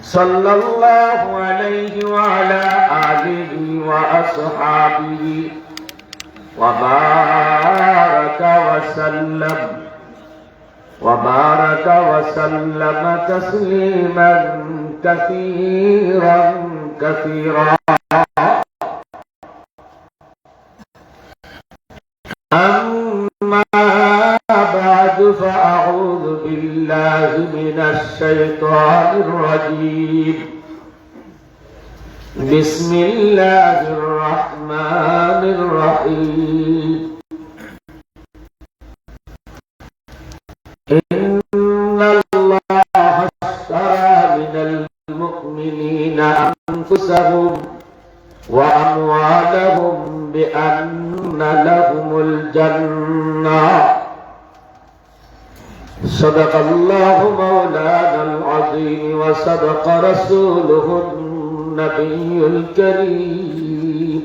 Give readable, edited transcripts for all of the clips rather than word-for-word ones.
صلى الله عليه وعلى آله وأصحابه وبارك وسلم تسليما كثيرا كثيرا. أما بعد فأعوذ بالله من الشيطان الرجيم. بسم الله الرحمن الرحيم. إن الله اشترى من المؤمنين أنفسهم وأموالهم بأن لهم الجنة. صدق الله مولانا العظيم وصدق رسوله النبي الكريم.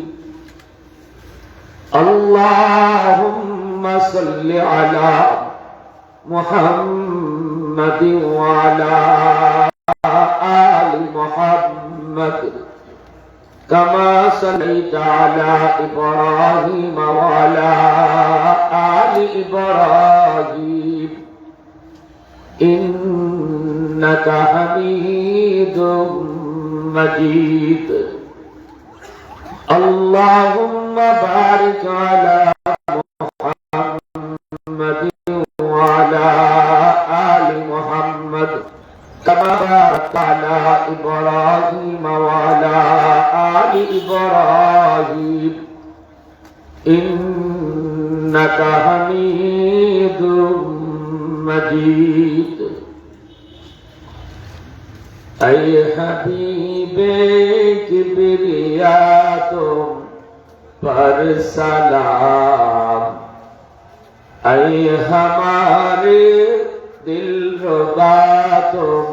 اللهم صل على محمد وعلى آل محمد كما صليت على إبراهيم وعلى آل إبراهيم إنك حميد مجيد. اللهم بارك على محمد وعلى آل محمد كما باركت على إبراهيم وعلى آل إبراهيم إنك حميد مجيد. أي حبيبے کبریا تم پر سلام. أي ہمارے دل ربا تم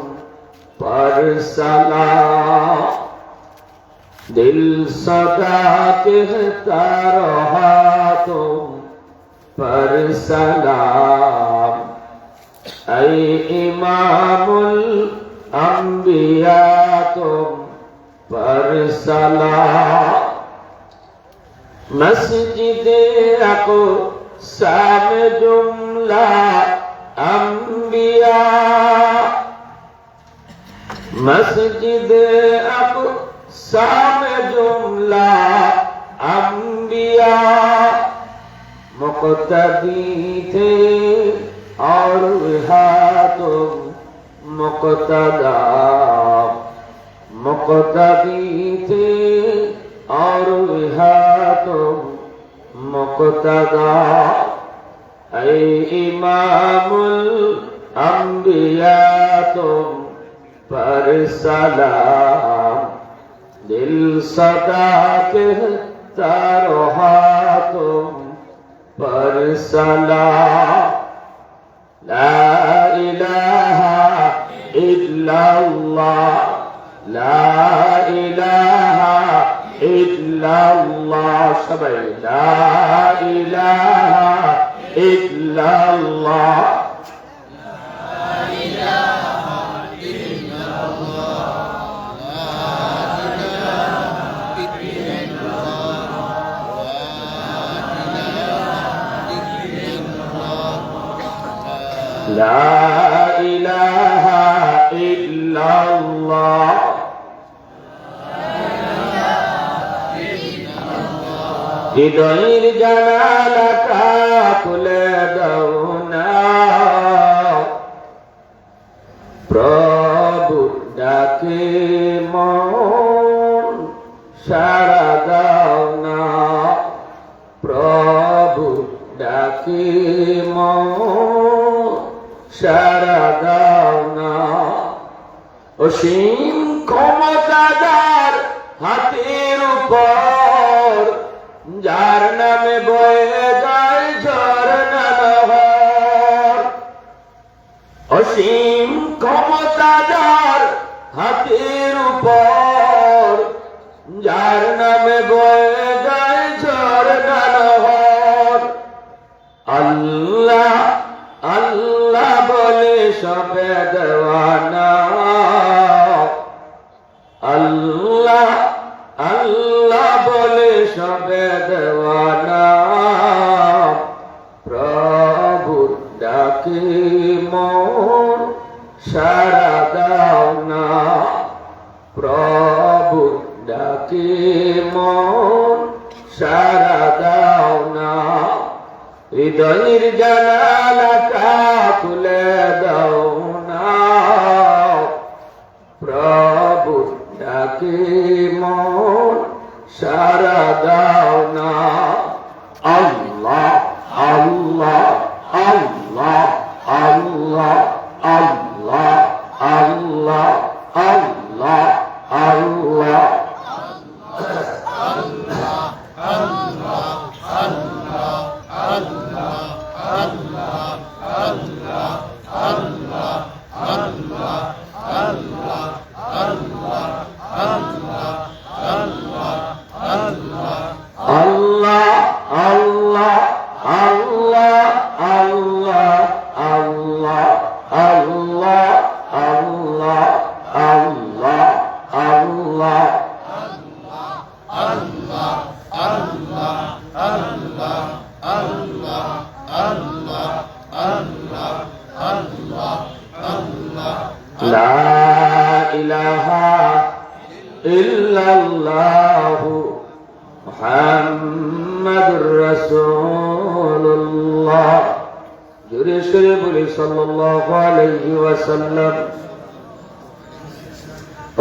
پر سلام. دل صدا کہتا رہا تم پر سلام. أي امام الانبیاء تم پر سلام. مسجد اقصی میں جملہ انبیاء. مسجد اقصی میں جملہ انبیاء مقتدی تھے اور رہا تم مقتدا. مقتدی تھے اور رہا تم مقتدا. اے امام الانبیاء تم پر سلام. دل صدا کہتا رہا تم پر سلام. لا إله إلا الله لا إله إلا الله. سبحان لا إله إلا الله لا إله إلا الله لا إله إلا الله لا إله إلا الله. হৃদয়ের জানালাটা খুলে দাও না, প্রভু ডাকে মন সাড়া দাও না. প্রভু ডাকে মন সাড়া দাও না. অসীম ক্ষমতাদার হাতের উপর যার নামে বয়ে যায় ঝরনা নহর. অসীম ক্ষমতাদার হাতের উপর যার নামে বয়ে যায় ঝরনা নহর. আল্লাহ আল্লাহ বলে সবে দেওয়ানা, সারা দাও না প্রভু ডাকি মন সারা দাও না হৃদয়ের জানালাটা খুলে দাও না প্রভু ডাকি মন সারা দাও না আল্লাহ আল্লাহ আল্লাহ আল্লাহ আল্লাহ আল্লাহ আল্লাহ আল্লাহ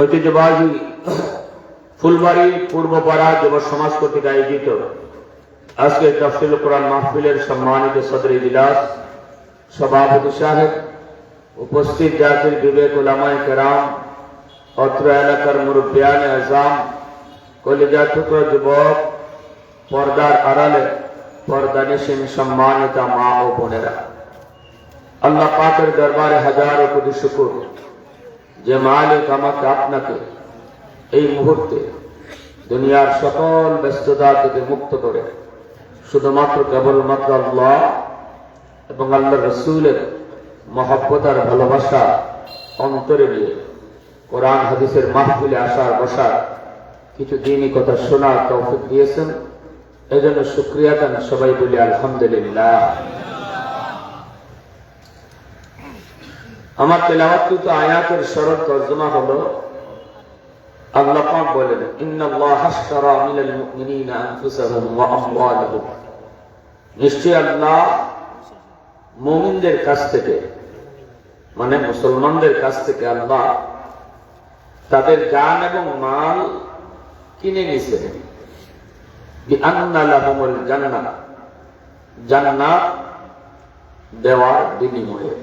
ঐতিহ্যবাহী ফুলবাড়ি পূর্বপাড়া যুব সমাজ কর্তৃক আয়োজিত আজকে তাফসীরুল কোরআন মাহফিলের সম্মানিত সদর ইজলাস সভাপতি সাহেব, উপস্থিত জাতির বিবেক উলামায়ে কেরাম, অত্র এলাকার মুরব্বিয়ানে আযম, কলিজা টুকরো যুবক, পর্দার আড়ালে পর্দানিশীন সম্মানিত মা ও বোনেরা, আল্লাহ পাকের দরবারে হাজারো কোটি শুকর যে মালিক আমাকে আপনাকে এই মুহূর্তে দুনিয়ার সকল ব্যস্ততা থেকে মুক্ত করে শুধুমাত্র কেবলমাত্র আল্লাহ এবং আল্লাহ রসুলের মহব্বত আর ভালোবাসা অন্তরে নিয়ে কোরআন হাদিসের মাহফিলে আসার বসার কিছু দিনই কথা শোনার তৌফিক দিয়েছেন। এজন্য শুকরিয়া দেন সবাই বলি আলহামদুলিল্লাহ। আমার তেলাওয়াতকৃত আয়াতের সরল তর্জমা হলো, আল্লাহ পাক বলেন, ইন্নাল্লাহা আশতারা মিনাল মুমিনিনা আনফুসাহুম ওয়া আমওয়ালাহুম, নিশ্চয়ই আল্লাহ মুমিনদের কাছ থেকে মানে মুসলমানদের কাছ থেকে আল্লাহ তাদের জান এবং মাল কিনে নিয়েছেন। বিআন্না লাহুমুল জান্নাহ, জান্নাত দেওয়ার বিনিময়ে।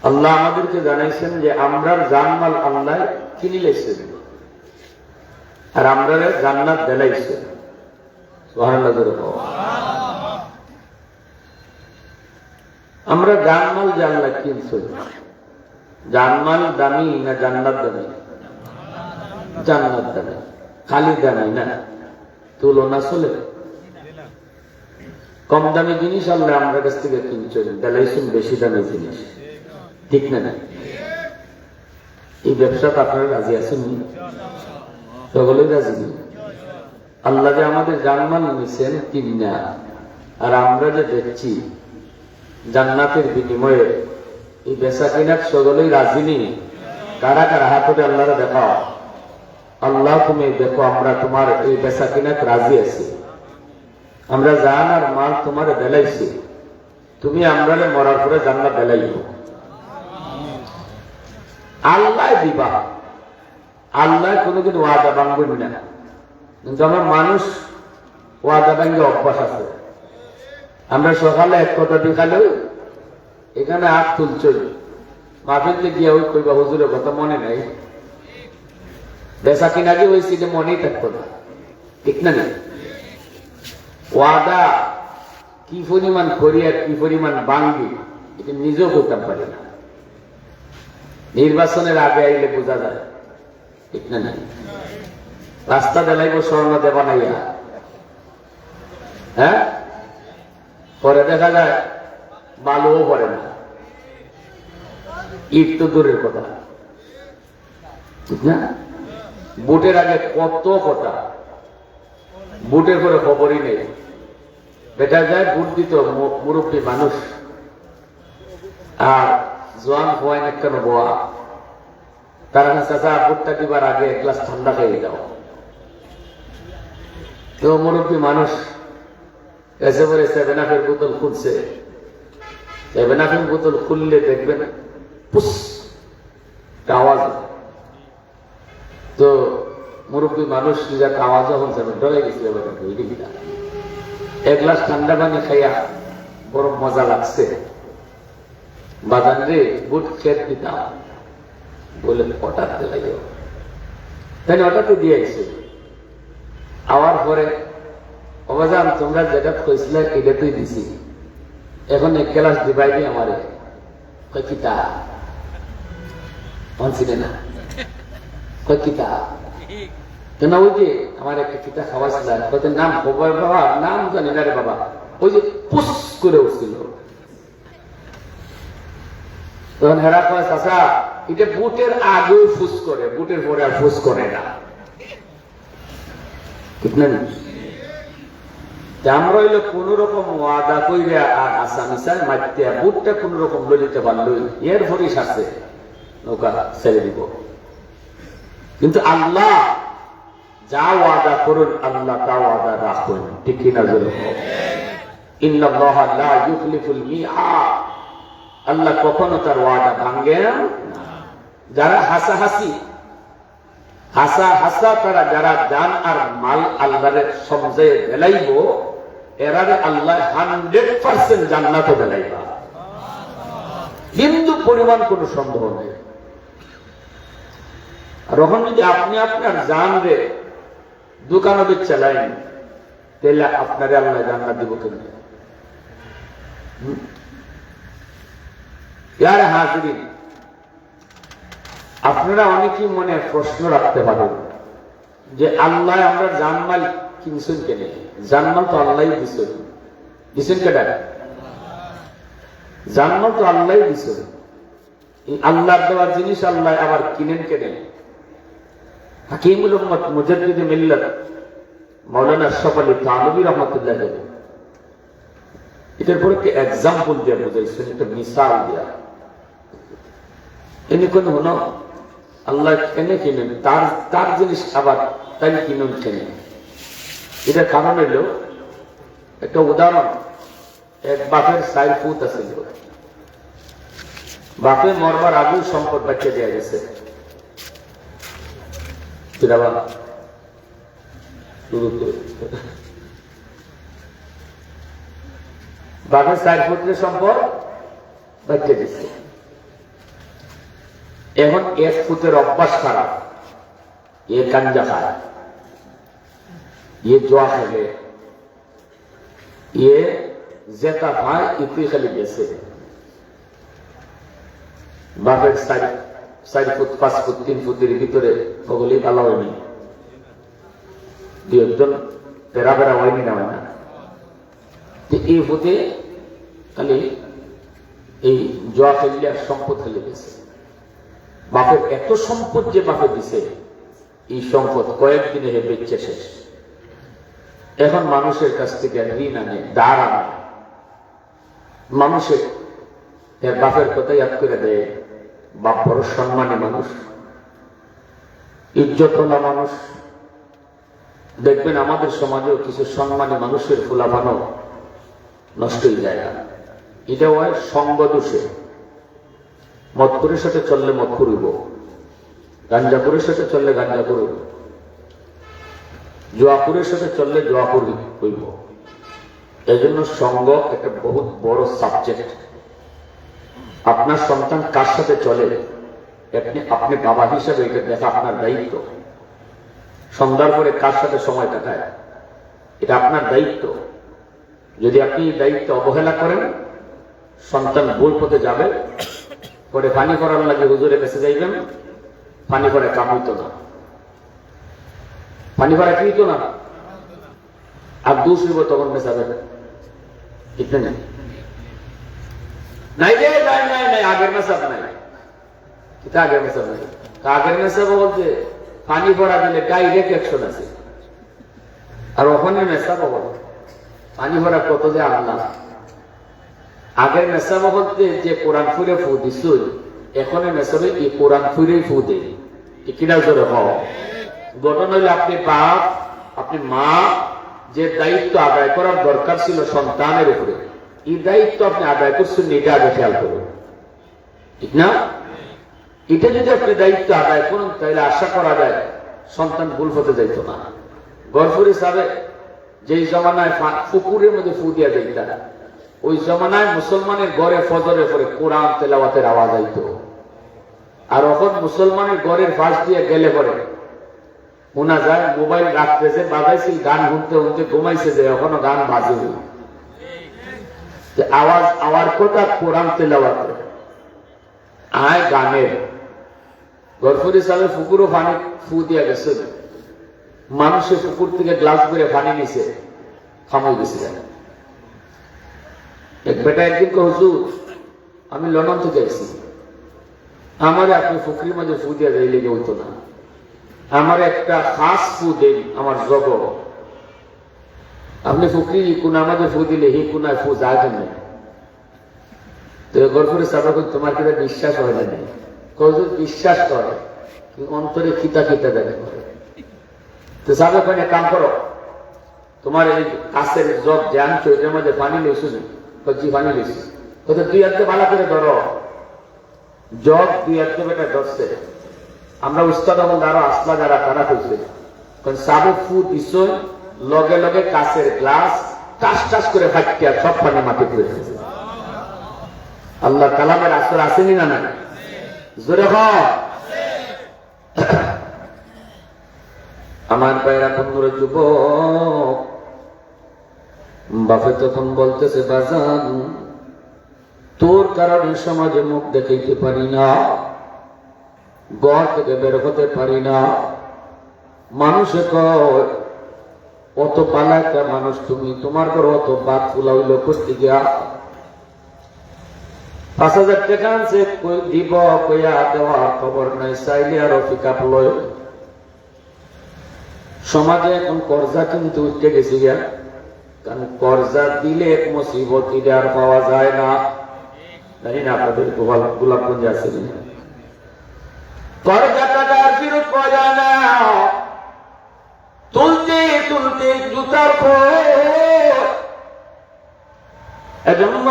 আল্লাহ আমাদেরকে জানাইছেন যে আমরা জানমাল আল্লাহ কিনে লেছেন আর আমরা জান্নাত দেলাইছেন। আমরা জানমাল যে আল্লাহ কিনছেন, জানমাল দামি না জান্নাত দামি? জান্নাত দামি, খালি দামি না, তুলনা চলে। কম দামি জিনিস আল্লাহ আমরা কাছ থেকে কিনছেন, দেলাইছেন বেশি দামি জিনিস, ঠিক না? এই ব্যবসাটা আপনারা রাজি আছেন? সকলেই রাজি নেই। আল্লাহ যে আমাদের জানমাল নিছেন কিনা আর আমরা যে দেখছি জান্নাতের বিনিময়ে, এই বেচা কিনার সকলেই রাজি নেই। কারা কারা হাত ধরে আল্লাহরা দেখাও, আল্লাহ তুমি দেখো আমরা তোমার এই বেচা কিনার রাজি আছি, আমরা জান আর মাল তোমার বেলাইছি, তুমি আমরা মরার পরে জান্নাত বেলাইব। আল্লাহ দিবা, আল্লাহ কোনোদিন ওয়াদা ভাঙবেন না। কিন্তু আমার মানুষ ওয়াদা ভাঙ্গে অভ্যাস আছে। আমরা সকালে এক কথা দেখালেও এখানে আট তুলছই, মাহফিলে গিয়ে ওই কইবা হুজুরের কথা মনে নাই, বেচা কিনা যে হয়েছে যে মনেই থাকতো না, ঠিক না? ওয়াদা কি পরিমাণ করি আর কি পরিমাণ ভাঙ্গি এটা নিজেও করতে পারে না। নির্বাচনের আগে আইলে বোঝা যায়, ঠিক না? রাস্তা দেলাইব স্বর্ণ দেবা নাইয়া, হ্যাঁ, পরে দেখা যায় বালুও পড়ে না, ইট তো দূরের কথা, ঠিক না? বুটের আগে কত কথা, বুটের পরে খবরই নেই। বেটা যায় বুট দিত মুরব্বী মানুষ, আর জোয়ান হওয়াই না কেন বোয়া তারা চাচা ভুট্টা দিবার আগে এক গ্লাস ঠান্ডা খেয়ে যাও। তো মুরব্বী মানুষ এসে বলে সেভেন আপের বোতল খুলছে, সেভেন আপের বোতল খুললে দেখবেন পুস আওয়াজ। তো মুরব্বী মানুষ নিজের আওয়াজ হচ্ছে ডরে গেছিল, এক গ্লাস ঠান্ডা পানি খাইয়া বড় মজা লাগছে, বাগান রে বুট খেত দিতাম বলে হঠাৎ লাগে, তাই হঠাৎ দিয়েছে। আওয়ার পরে অবাজান তোমরা যেটা খুঁজছিলে এটা তুই দিছি, এখন এক গ্লাস দিবাই দি আমারে কিতা মানছিলে না কিতা কেন ওই যে আমার একটা কিতা খাওয়াছিল নাম খবর বাবা নাম জানি না রে বাবা, ওই যে পুস করে উঠছিল। তখন হেরা কয় চাচা এটা বুটের আগেও ফুস করে, বুটের পরে আর ফুস করে না। ঠিক না? আমরা হইলে কোন রকম ওয়াদা কইরা আর আসামিসার মাতিয়া বুটটা কোন রকম লইতে পারল, এর পরেই সাথে নৌকা ছেড়ে দিব। কিন্তু আল্লাহ যা ওয়াদা করুন আল্লাহ তা ওয়াদা রাখুন, ঠিক কিনা? ইন্নাল্লাহা লা ইউখলিফুল মিআদ, আল্লাহ কখনো তার ওয়াদা ভাঙে না। যারা হাসাহাসি হাসা তারা যারা জান আর মাল আল্লাহরে সমঝে বেলাইব, এরারে আল্লাহ 100% জান্নাতে বেলাইবা, কিন্তু পরিমাণ কোন সন্দেহ নেই। আর এখন যদি আপনি আপনার জান রে দোকানে চালাইন, তাহলে আপনারে আল্লাহ জান্নাত দিব কেন? ইয়ারে হাজিরিন, আপনারা অনেকেই মনে প্রশ্ন রাখতে পারেন যে আল্লাহ আমরা জানমাল কিনছেন কেন? জানমাল তো আল্লাহ দিচ্ছেন কেন? জানমাল তো আল্লাহ দিচ্ছেন, আল্লাহ দেওয়ার জিনিস আল্লাহ আবার কিনেন কেন? হাকিমুল উম্মত মুজাদ্দিদ মিল্লাত মাওলানা আশরাফ আলী থানভী রাহমাতুল্লাহ এটার পরে একটা এক্সাম্পল দিয়ে বুঝাইছেন, একটা মিসাল দিয়া। এনে কোন হলো আল্লাহ কেন কিনেন, তার জিনিস আবার তাই কিনুন কেন? এটার কারণ হইল একটা উদাহরণ। এক বাপের 4 ফুট আছে, বাপে মরবার আগেও সম্পদ বাচ্চা দেওয়া গেছে। বাপের 4 ফুটের সম্পদ বাচ্চা দিচ্ছে। এখন 1 ফুটের অভ্যাস খারাপ, এ গাঞ্জা খায়, এ জোয়া খেলে, এ জেতা খায়, ইতুই খালি গেছে। বাপের 4 ফুট 5 ফুট 3 ফুটের ভিতরে ওগুলি ভালো হয়নি, 2 একজন পেরা হয়নি না হয় না। এই ফুটে খালি এই জোয়া খেললে সম্পদ খেলে গেছে। বাপের এত সম্পদ যে বাপে দিছে, এই সম্পদ কয়েকদিনে হে বেচে শেষ। এখন মানুষের কাছ থেকে ঋণ আনে, ধার আনে, মানুষের বাপের কথা ইয়াদ করে দেয়। বাপ বড় সম্মানী মানুষ, ইজ্জতওয়ালা মানুষ। দেখবেন আমাদের সমাজেও কিছু সম্মানী মানুষের ফুলাফানো নষ্ট হয়ে যায় না, এটা হয় সঙ্গ দোষে। মদপুরের সাথে চললে মদ করিব, গাঞ্জাপুরের সাথে চললে গাঞ্জা করিব, জোয়াপুরের সাথে চললে জোয়া করিব। এই জন্য সঙ্গ একটা বহুত বড় সাবজেক্ট। আপনার সন্তান কার সাথে চলে, আপনি বাবা হিসাবে এটা দেখা আপনার দায়িত্ব। সন্ধ্যার পরে কার সাথে সময় কাটায়, এটা আপনার দায়িত্ব। যদি আপনি এই দায়িত্ব অবহেলা করেন, সন্তান ভুল পথে যাবে, পরে পানি করার লাগে হুজুরের কাছে যাইবেন, পানি করে কাম হইতো না, পানি করে কি হইতো না, আর দুষ হইব তখন বেঁচাবে ঠিক না? নাই রে, নাই নাই নাই, আগের মেসাব নাই। এটা আগের মেসাব নাই, আগের মেসাব বলতে পানি ভরা দিলে ডাইরেক্ট অ্যাকশন আছে। আর ওখানে মেসাব বল পানি ভরা কত যে আল্লাহ, আগের মেসাব বলতে যে কোরআন ফুরে ফু দিছুই এখন মেসাবে এই কোরআন ফুরেই ফু দেয় কিনা জোরে হও। ঘটনা হইলে আপনি বাপ আপনি মা যে দায়িত্ব আদায় করার দরকার ছিল সন্তানের উপরে এই দায়িত্ব আপনি আদায় করছেন এটা আগে খেয়াল করুন, ঠিক না? এটা যদি আপনি দায়িত্ব আদায় করুন তাহলে আশা করা যায় সন্তান ভুল হতে যাইত না। গরফুর হিসাবে যেই জমানায় পুকুরের মধ্যে ফু দিয়া যাইত ওই জমানায় মুসলমানের ঘরে ফজরে পরে কোরআন তেলাওয়াতের আওয়াজ আইত। আর এখন মুসলমানের ঘরের পাশ দিয়ে গেলে পরে শোনা যায় মোবাইল রাখতেছে বাজাইছি গান শুনতে শুনতে ঘুমাইছে যে এখনো গান বাজে আওয়াজ আওয়ার কথা কোরআন তেলাওয়াতে আয় গানের। গরফুর হিসাবে পুকুরও পানি ফু দিয়া গেছে, মানুষের পুকুর থেকে গ্লাস করে পানি নিছে খামাই গেছে। এক বেটা একদিন হুজুর আমি লন্ডন থেকে এসেছি, আমারে আপনি পুকুরের মাঝে ফু দিয়া যাই লেগে হইতো না, আমার একটা খাস ফু দেন আমার জগ, আপনি পুকুরি কোনা মাঝে ফু দিলে হি কোনায় ফু যায় কেন? তো গরফুরে সাবা তোমার কিনা বিশ্বাস হয় না, হুজুর বিশ্বাস করে অন্তরে খিতা খিতা দেয় করে। তো সাবে কোন কাম করো, তোমার এই কাছের জগ যে আনছো এটার মধ্যে পানি লইছো না? জি পানি লইছি। তো দুই হাতে ভালো করে ধরো, জগ দুই হাতে বেটা ধরছে। আমরা উস্তাদ এবং আরো আসলা যারা তারা কইছে কারণ সাবে ফু দিছ লগে লগে কাছের গ্লাস টাস টাস করে ফাটিয়া সব পানি মাটি করে দিয়েছে। আল্লাহ কালামের আসর আসেনি না না জোরে হয়। আমার ভাইরা বন্ধুরা যুবক বাপে তখন বলতেছে বাজান তোর কারণে সমাজে মুখ দেখাইতে পারি না, ঘর থেকে বের হতে পারি না, মানুষে কয় অত পালাইটা মানুষ তুমি, তোমার ঘর অত বাদ ফুলা হইল করতে গিয়া ৫,০০০ টাকা আনছে দিব কইয়া দেওয়ার খবর নাই, চাইলে আরো পিকআপ লয়। সমাজে এখন কর্জা কিন্তু উঠতে গেছি গিয়া, কারণ কর্জা দিলে এক মুসিবত আর পাওয়া যায় না। জানি না আপনাদের গোলাপগঞ্জে আছে কিনা, কর্জা টাকা আর ফেরত পাওয়া যায় না, তুলতে তুলতে জুতার এজন্য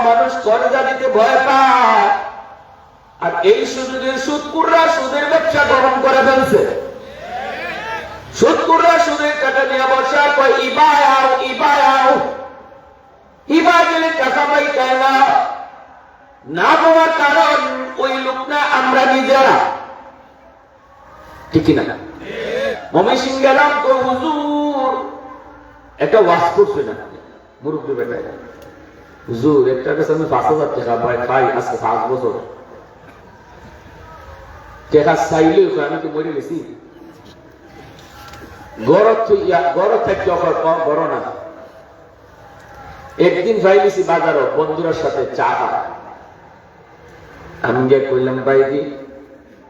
মানুষ কর্জা দিতে ভয় পায়। আর এই সুযোগের সুদকুররা সুদের ব্যবসা গ্রহণ করে ফেলছে। সুদকুররা সুদের টাকা নিয়ে বসা কয় ইবায়াও ইবায়াও, ইবা গেলে টাকা পাইতাই না, না পাওয়ার কারণ ওই লোক না আমরা নিজেরা, ঠিক না? মমি সিং গেলাম তো হুজুর একটা ওয়াজ করছে না মুরব্বী বেটায়, হুজুর একটা কাছে আমি ৫,০০০ টাকা পাই আজকে ৫ বছর, টাকা চাইলে আমি তো মরে গেছি, একদিন যাইছি বাজারও বন্ধুরার সাথে চা খাওয়া, আমি গিয়ে কইলাম ভাইজি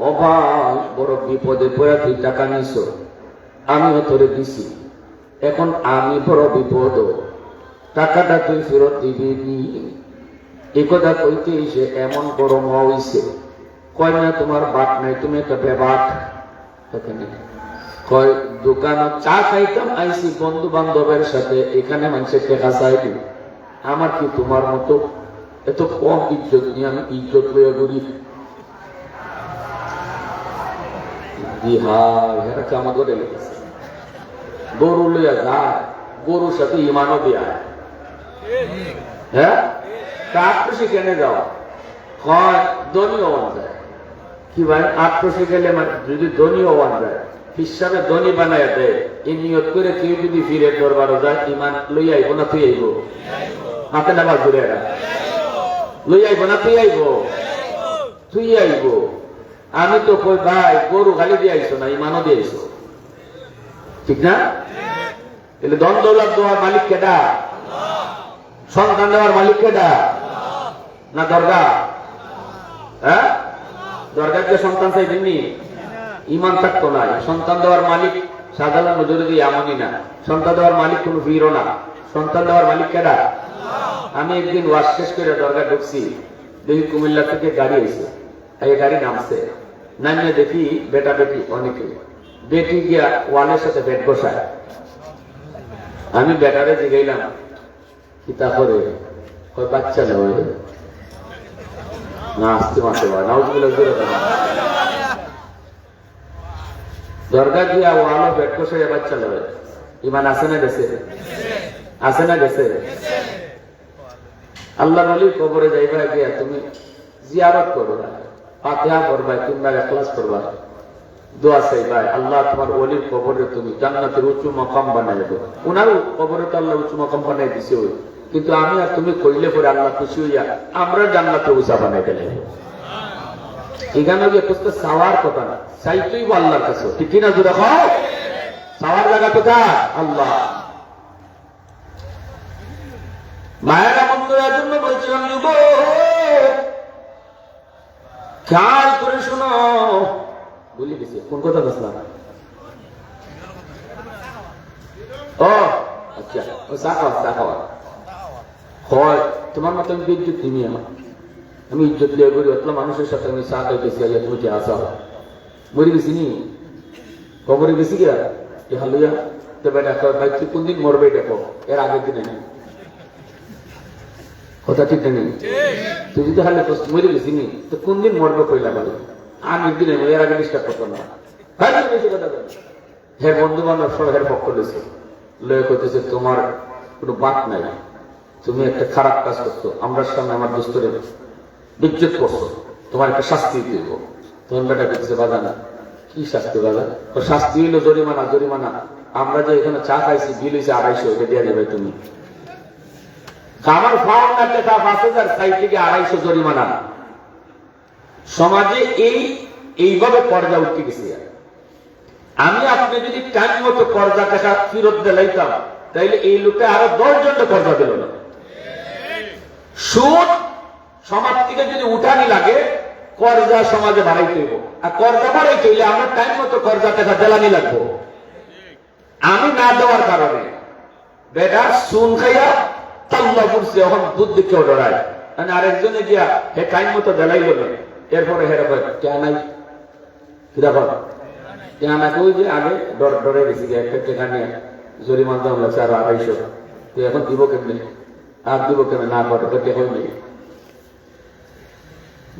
ও ভাই বড় বিপদে পড়া তুই টাকা নিছ, আমিও তোরে দিছি, এখন আমি বড় বিপদ, টাকাটা তুই ফেরত দিবি নি? এই কথা কইতে সে এমন গরম হইছে, কয় না তোমার বাট নাই, তুমি একটা বেবাট। কয় দোকান চা খাইতাম আইসি বন্ধু বান্ধবের সাথে, এখানে মানুষের টাকা চাইবি, আমার কি তোমার মতো এত কম ইজ্জত নিয়ে আমি ইজ্জত লইয়া করি? আমার ঘরে লেগেছে গরু লইয়া যায়, গরুর সাথে ইমানও দেয়া, হ্যাঁ আট্রসি কেনে যাও, হয় ধনী হওয়ান যায় কি ভাই? আট্রসি গেলে যদি ধনী হওয়ান যায় হিসাবে ধনী বানায় দেয়, এই নিয়ত করে কেউ যদি ফিরে দরবারও যায় ইমান লই আইব না তুই আইব? হাতে নামাজ ঘুরে লই আইব না তুই আইব? তুই আইব। আমি তো কই ভাই গরু খালি দিয়ে আইসো না, ইমানও দিয়ে আইসো, ঠিক না? তাহলে ধন দৌলত দেওয়ার মালিক কেডা? সন্তান দেওয়ার মালিক কেডা? না দরগা? হ্যাঁ দরগার যে সন্তান চাইছেননি ইমান থাকতো না। সন্তান দেওয়ার মালিক সাধারণ মজুরি দিয়ে এমনই না, সন্তান দেওয়ার মালিক কোন ফিরও না, সন্তান দেওয়ার মালিক কেডা? আমি একদিন ওয়াশ শেষ করে দরগা ঢুকছি, দেখি কুমিল্লা থেকে গাড়ি এসে এই গাড়ি নামছে, নামিয়ে দেখি বেটা বেটি অনেকে, বেটি গিয়া ওয়ালের সাথে বেট বসায়। আমি বেটারে জিগাইলাম কি তারপরে বাচ্চা নয় না, আসতে মাসে দরগা গিয়া ওয়ালো বেট বসে বাচ্চা নয়। ইমান আছে না গেছে? আছে না গেছে? আল্লাহ নবীর কবরে যাইবা গিয়া তুমি জিয়ারত করবা, ফাতিহা পড়বা, কিংবা ইখলাস করবা, দোয়া চাইবা, আল্লাহ তোমার ওলির কবরে তুমি জান্নাতের উঁচু মাকাম বানাই দেবো। উনার কবরে তো আল্লাহ উঁচু মাকাম বানাই দিছে, কিন্তু আমি আর তুমি কইলে পরে আল্লাহ খুশি হইয়া আমরা জান্নাতে উঁচা বানাই দিলে। এখানে যে পুস্তক চাওয়ার কথা না, চাইতেই আল্লাহর কাছে, ঠিক কিনা? জোরে খাও, চাওয়ার জায়গা কোথায়? আল্লাহ। মায়েরা বন্ধুরা জন্য বলছিলাম, খেয়াল করে শোনো, বলি গেছি কোন কথা বলছিলাম? ও আচ্ছা, ও চা খাওয়া, চা খাওয়া হয় তোমার মতো আমি ইজ্জত নিবি, আমি ইজ্জত লিয়ে করি অতলা মানুষের সাথে আমি চা খাইতেছি, তুমি যে আসা মরি গেছি নি, খবরে গেছি গিয়া হালুয়া তো বেটা ভাই তুই কোন দিন মরবে দেখো, এর আগের দিনে নেই কথা, ঠিক নেই? তুই যদি হালে মরে গেছি নি তো কোন দিন মরবে কইলা বলে, আগের দিনে এর আগে ডিস্টার্ব করতো না। হের বন্ধু বান্ধব সব হের পক্ষ দিয়েছে, লয়ে করতেছে তোমার কোনো বাক নাই, তুমি একটা খারাপ কাজ করছো, আমরা সামনে আমার দোস্তরে বিচ্ছেদ করছো, তোমার একটা শাস্তি দিব। তখন বেটা করতেছে বাধা না, কি শাস্তি বাধা? তো শাস্তি হইলো জরিমানা। জরিমানা আমরা যে এখানে চা খাইছি বিল হয়েছে 250, এটা দিয়ে যাবে তুমি। আমার ফাউন না টাকা 5000, সাইড থেকে 250 জরিমানা। সমাজে এইভাবে কর্জা উঠতে গেছে। আমি আপনি যদি টাইম মতো কর্জা টাকা ফেরত দিলাইতাম, তাইলে এই লোকে আরো 10 জনকে কর্জা দিল না। সুদ সমাজ থেকে যদি উঠানি লাগে, কর্জা সমাজে বাড়াইতে হইব, আর কর্জা বাড়াইতে হইলে আমরা টাইম মতো কর্জা টাকা দেলানি লাগবো। আমি না দেওয়ার কারণে বেটা সুন খাইয়া তাল্লা পড়ছে, এখন বুদ্ধি কেউ ডরায়, আরেকজনে গিয়া হে টাইম মতো দেলাইল না, এরপরে হেরা কেন নাই কিরকম কেন ওই যে আগে ডরে গেছি একটা টেকা নিয়ে জরিমানা দাম লাগছে আরো 250, তুই এখন দিব কেমনি? আর দিব কেন না করে টেকা নেই।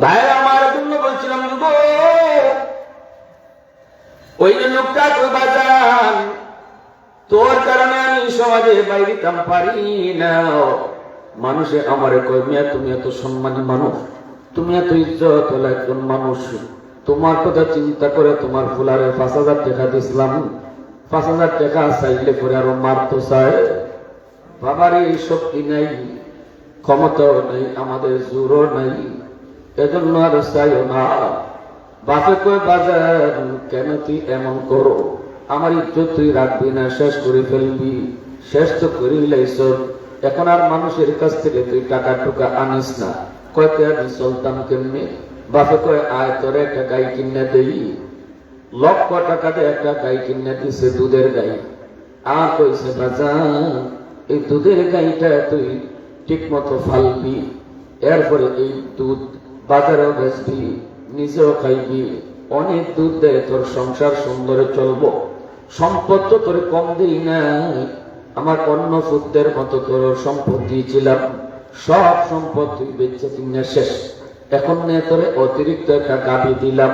ভাইরা আমার জন্য বলছিলাম, ওই যে লোকটা কই বাজান, তোর কারণে আমি সমাজে বাইরিতাম পারি না। মানুষে আমারে কই, মিয়া তুমি এত সম্মানী মানুষ, তুমি এত ইজ্জত একজন মানুষ, তোমার কথা চিন্তা করে তোমার ফুলারে 5000 টাকা দিছিলাম, 5000 টাকা চাইলে পরে আরো মারতো চায়। বাবারে শক্তি নেই, ক্ষমতাও নেই, আমাদের জোরও নেই, এজন্য আর চাইও না। বাপে কয় বাজার কেন তুই এমন করো, আমার ইজ্জত তুই রাখবি না, শেষ করে ফেলবি, শেষ তো করিলাইছ, এখন আর মানুষের কাছ থেকে তুই টাকা টুকা আনিস না। কয়তে আমি চলতাম কেমনি? বাপে কয় আয় তোরে একটা গাই কিনে দেই, লক্ষ টাকা দিয়ে একটা গাই কিনে দিছে, দুধের গাই। আর কইছে বাজান এই দুধের গাইটা তুই ঠিক মতো ফালবি, এরপরে এই দুধ বাজারেও বেচবি, নিজেও খাইবি, অনেক দুধ দেয়, তোর সংসার সুন্দরে চলবো। সম্পদ তো তোর কম দিই নাই, আমার অন্য পুত্রের মতো তোর সম্পদ দিয়েছিলাম, সব সম্পদ তুই বেচে কিনে শেষ, এখন নে তোরে অতিরিক্ত একটা গাভী দিলাম,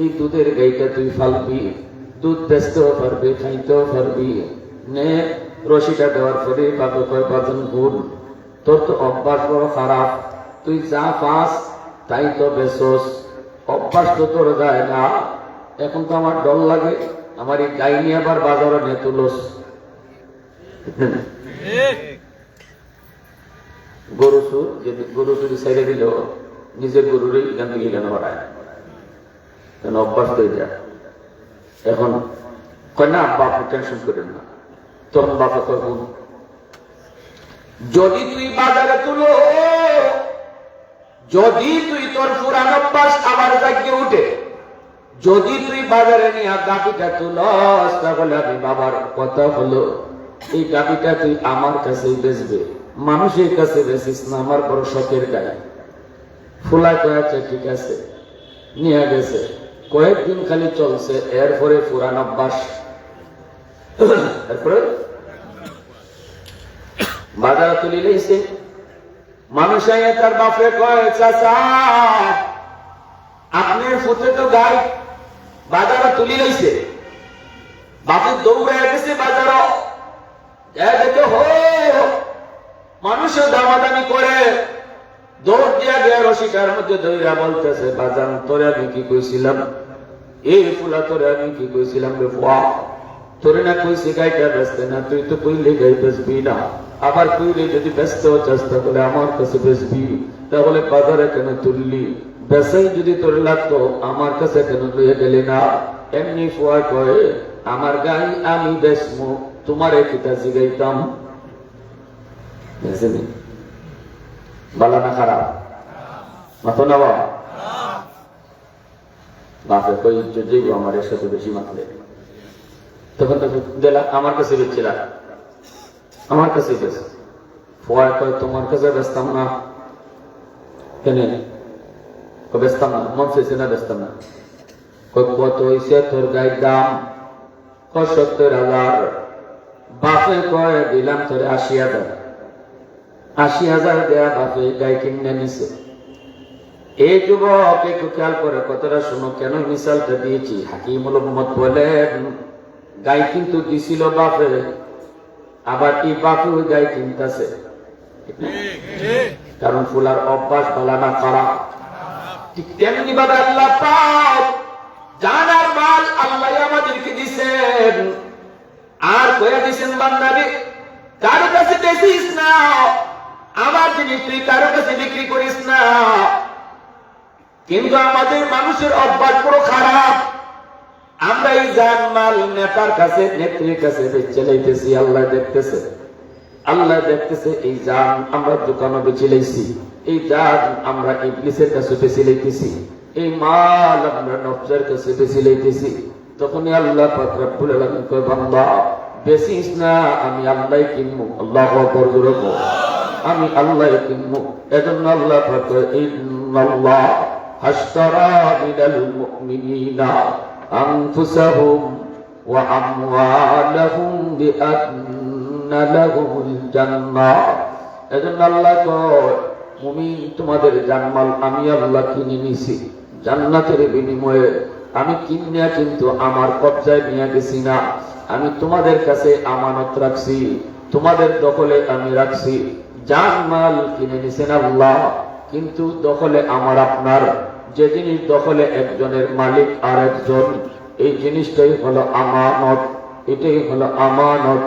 এই দুধের গাইটা তুই ফালবি, দুধ বেচতেও পারবি, খাইতেও পারবি, নে রশিটা দেওয়ার পরে বাবা কয় বাজন ভুল, তোর তো অভ্যাস বড় খারাপ, তুই যা পাস তাই তো বেচোস, অভ্যাস তো তোর যায় না। এখন তো আমার ডর লাগে, আমার এই গাই নিয়ে আবার বাজারে নিয়ে তুলোস। গরু চুরি ছেড়ে দিল, নিজের গরুরই এখান থেকে কেন বাড়ায়, কেন অভ্যাস হয়ে যায়। এখন কয় না বাপ টেনশন করেন না, তখন বাপা কয় যদি তুই বাজারে তুলো, যদি তুই তোর পুরান অভ্যাস আবার জাগিয়ে উঠে, যদি তুই বাজারে নিয়ে গাভীটা তুলস, তাহলে আমি বাবার কথা হলো এই গাভীটা তুই আমার কাছেই বেচবে, মানুষের কাছে বেশিস না, আমার বড় শখের গায়ে। ফুলা কয়েছে, ঠিক আছে, নিয়ে গেছে, কয়েকদিন খালি চলছে, এরপরে পুরান অভ্যাস। এরপরে বাজারে তুলি লইছে, মানুষ আইয়া তার বাপরে কয়, চাচা আপনার ফুটে তো গাই বাজারে তুলি লইছে। বাপের দৌড়ে গেছে বাজার, দেখে হো মানুষও দামাদামি করে, দৌড় দিয়া গিয়া রসিকার মধ্যে দৌড়া বলতেছে, বাজান তোরে আমি কি কইছিলাম, এই ফুলা তোরে আমি কি কইছিলাম রে ফুয়া, তোরে না কইছি গাইটা বেচতে না, তুই তো কইলে গাই বেচবি না, আবার কইলে যদি ব্যস্ত চেষ্টা করে আমার কাছে বেচবি, তাহলে বাজারে কেন তুললি, বেচাই যদি তোর লাগতো আমার কাছে কেন লইয়া গেলি না। এমনি ফুয়া কয়ে, আমার গাই আমি বেচমু, তোমার কিতা জিগাইতাম। বালা না খারাপ মাথো না বাপে কই যেই আমার এর সাথে বেশি মাতলে, তখন তো দিলা আমার কাছে বেচছিলাম, আমার কাছে বেচ। ফুয়া কয় তোমার কাছে বেচতাম না কেন, বেচতাম না, মন চাইছে না বেচতাম না। কত হয়েছে তোর গায়ের দাম, ৭০,০০০। বাপে কয় দিলাম তোর ৮০,০০০। ৮০,০০০ দেয়া বাপে গাই কিনে নিছে। এই যুবক একটু খেয়াল করে কথাটা শুনো, কেন মিসালটা দিয়েছি। হাকিমুল উম্মত বলেন, গাই কিন্তু দিছিল বাপে, আবার এই বাপে ওই গাই কিনতেছে, কারণ ফুলার অভ্যাস ভালো না খারাপ। ঠিক তেমনি ভাবে আল্লাহ পাক জানার মাল আল্লাহ আমাদেরকে দিছেন, আর কয়ে দিছেন বান্দারে কারো কাছে বেচিস না, আমার জিনিস তুই কারো কাছে বিক্রি করিস না। কিন্তু আমাদের মানুষের অভ্যাস পুরো খারাপ, আমরা এই জান মাল নেতার কাছে নেত্রীর কাছে বেচে লাইতেছি। আল্লাহ দেখতেছে, আল্লাহ দেখতেছে এই জান আমরা দোকানে বেচে লাইছি, এই জান আমরা ইবলিসের কাছে বেচে লাইতেছি, এই মাল আমরা নফসের কাছে বেচে লাইতেছি। তখনই আল্লাহ পাক রব্বুল আলামিন কয়, বান্দা বেচিস না, আমি আল্লাহ কিনবো। আল্লাহু আকবার, জোরে বল, আমি আল্লাহ কিনবো। এজন্য আল্লাহ পাক কয়, ইন্নাল্লাহ হাশতারা মিনাল মুমিনিনা আনফুসাহুম ওয়া আমওয়ালাহুম বিআন্না লাহুমুল জান্নাহ। এজন্য আল্লাহ কয়, মুমিন তোমাদের জানমাল আমি আল্লাহ কিনে নিছি জান্নাতের বিনিময়ে। আমি কিনিয়া কিন্তু আমার কবজায় নিয়ে গেছি না, আমি তোমাদের কাছে আমানত রাখছি, তোমাদের দখলে আমি রাখছি। জানমাল কিনে নিছেন আল্লাহ, কিন্তু দখলে আমার আপনার। যে জিনিস দখলে একজনের মালিক আর একজন, এই জিনিসটাই হলো আমানত, এটাই হলো আমানত।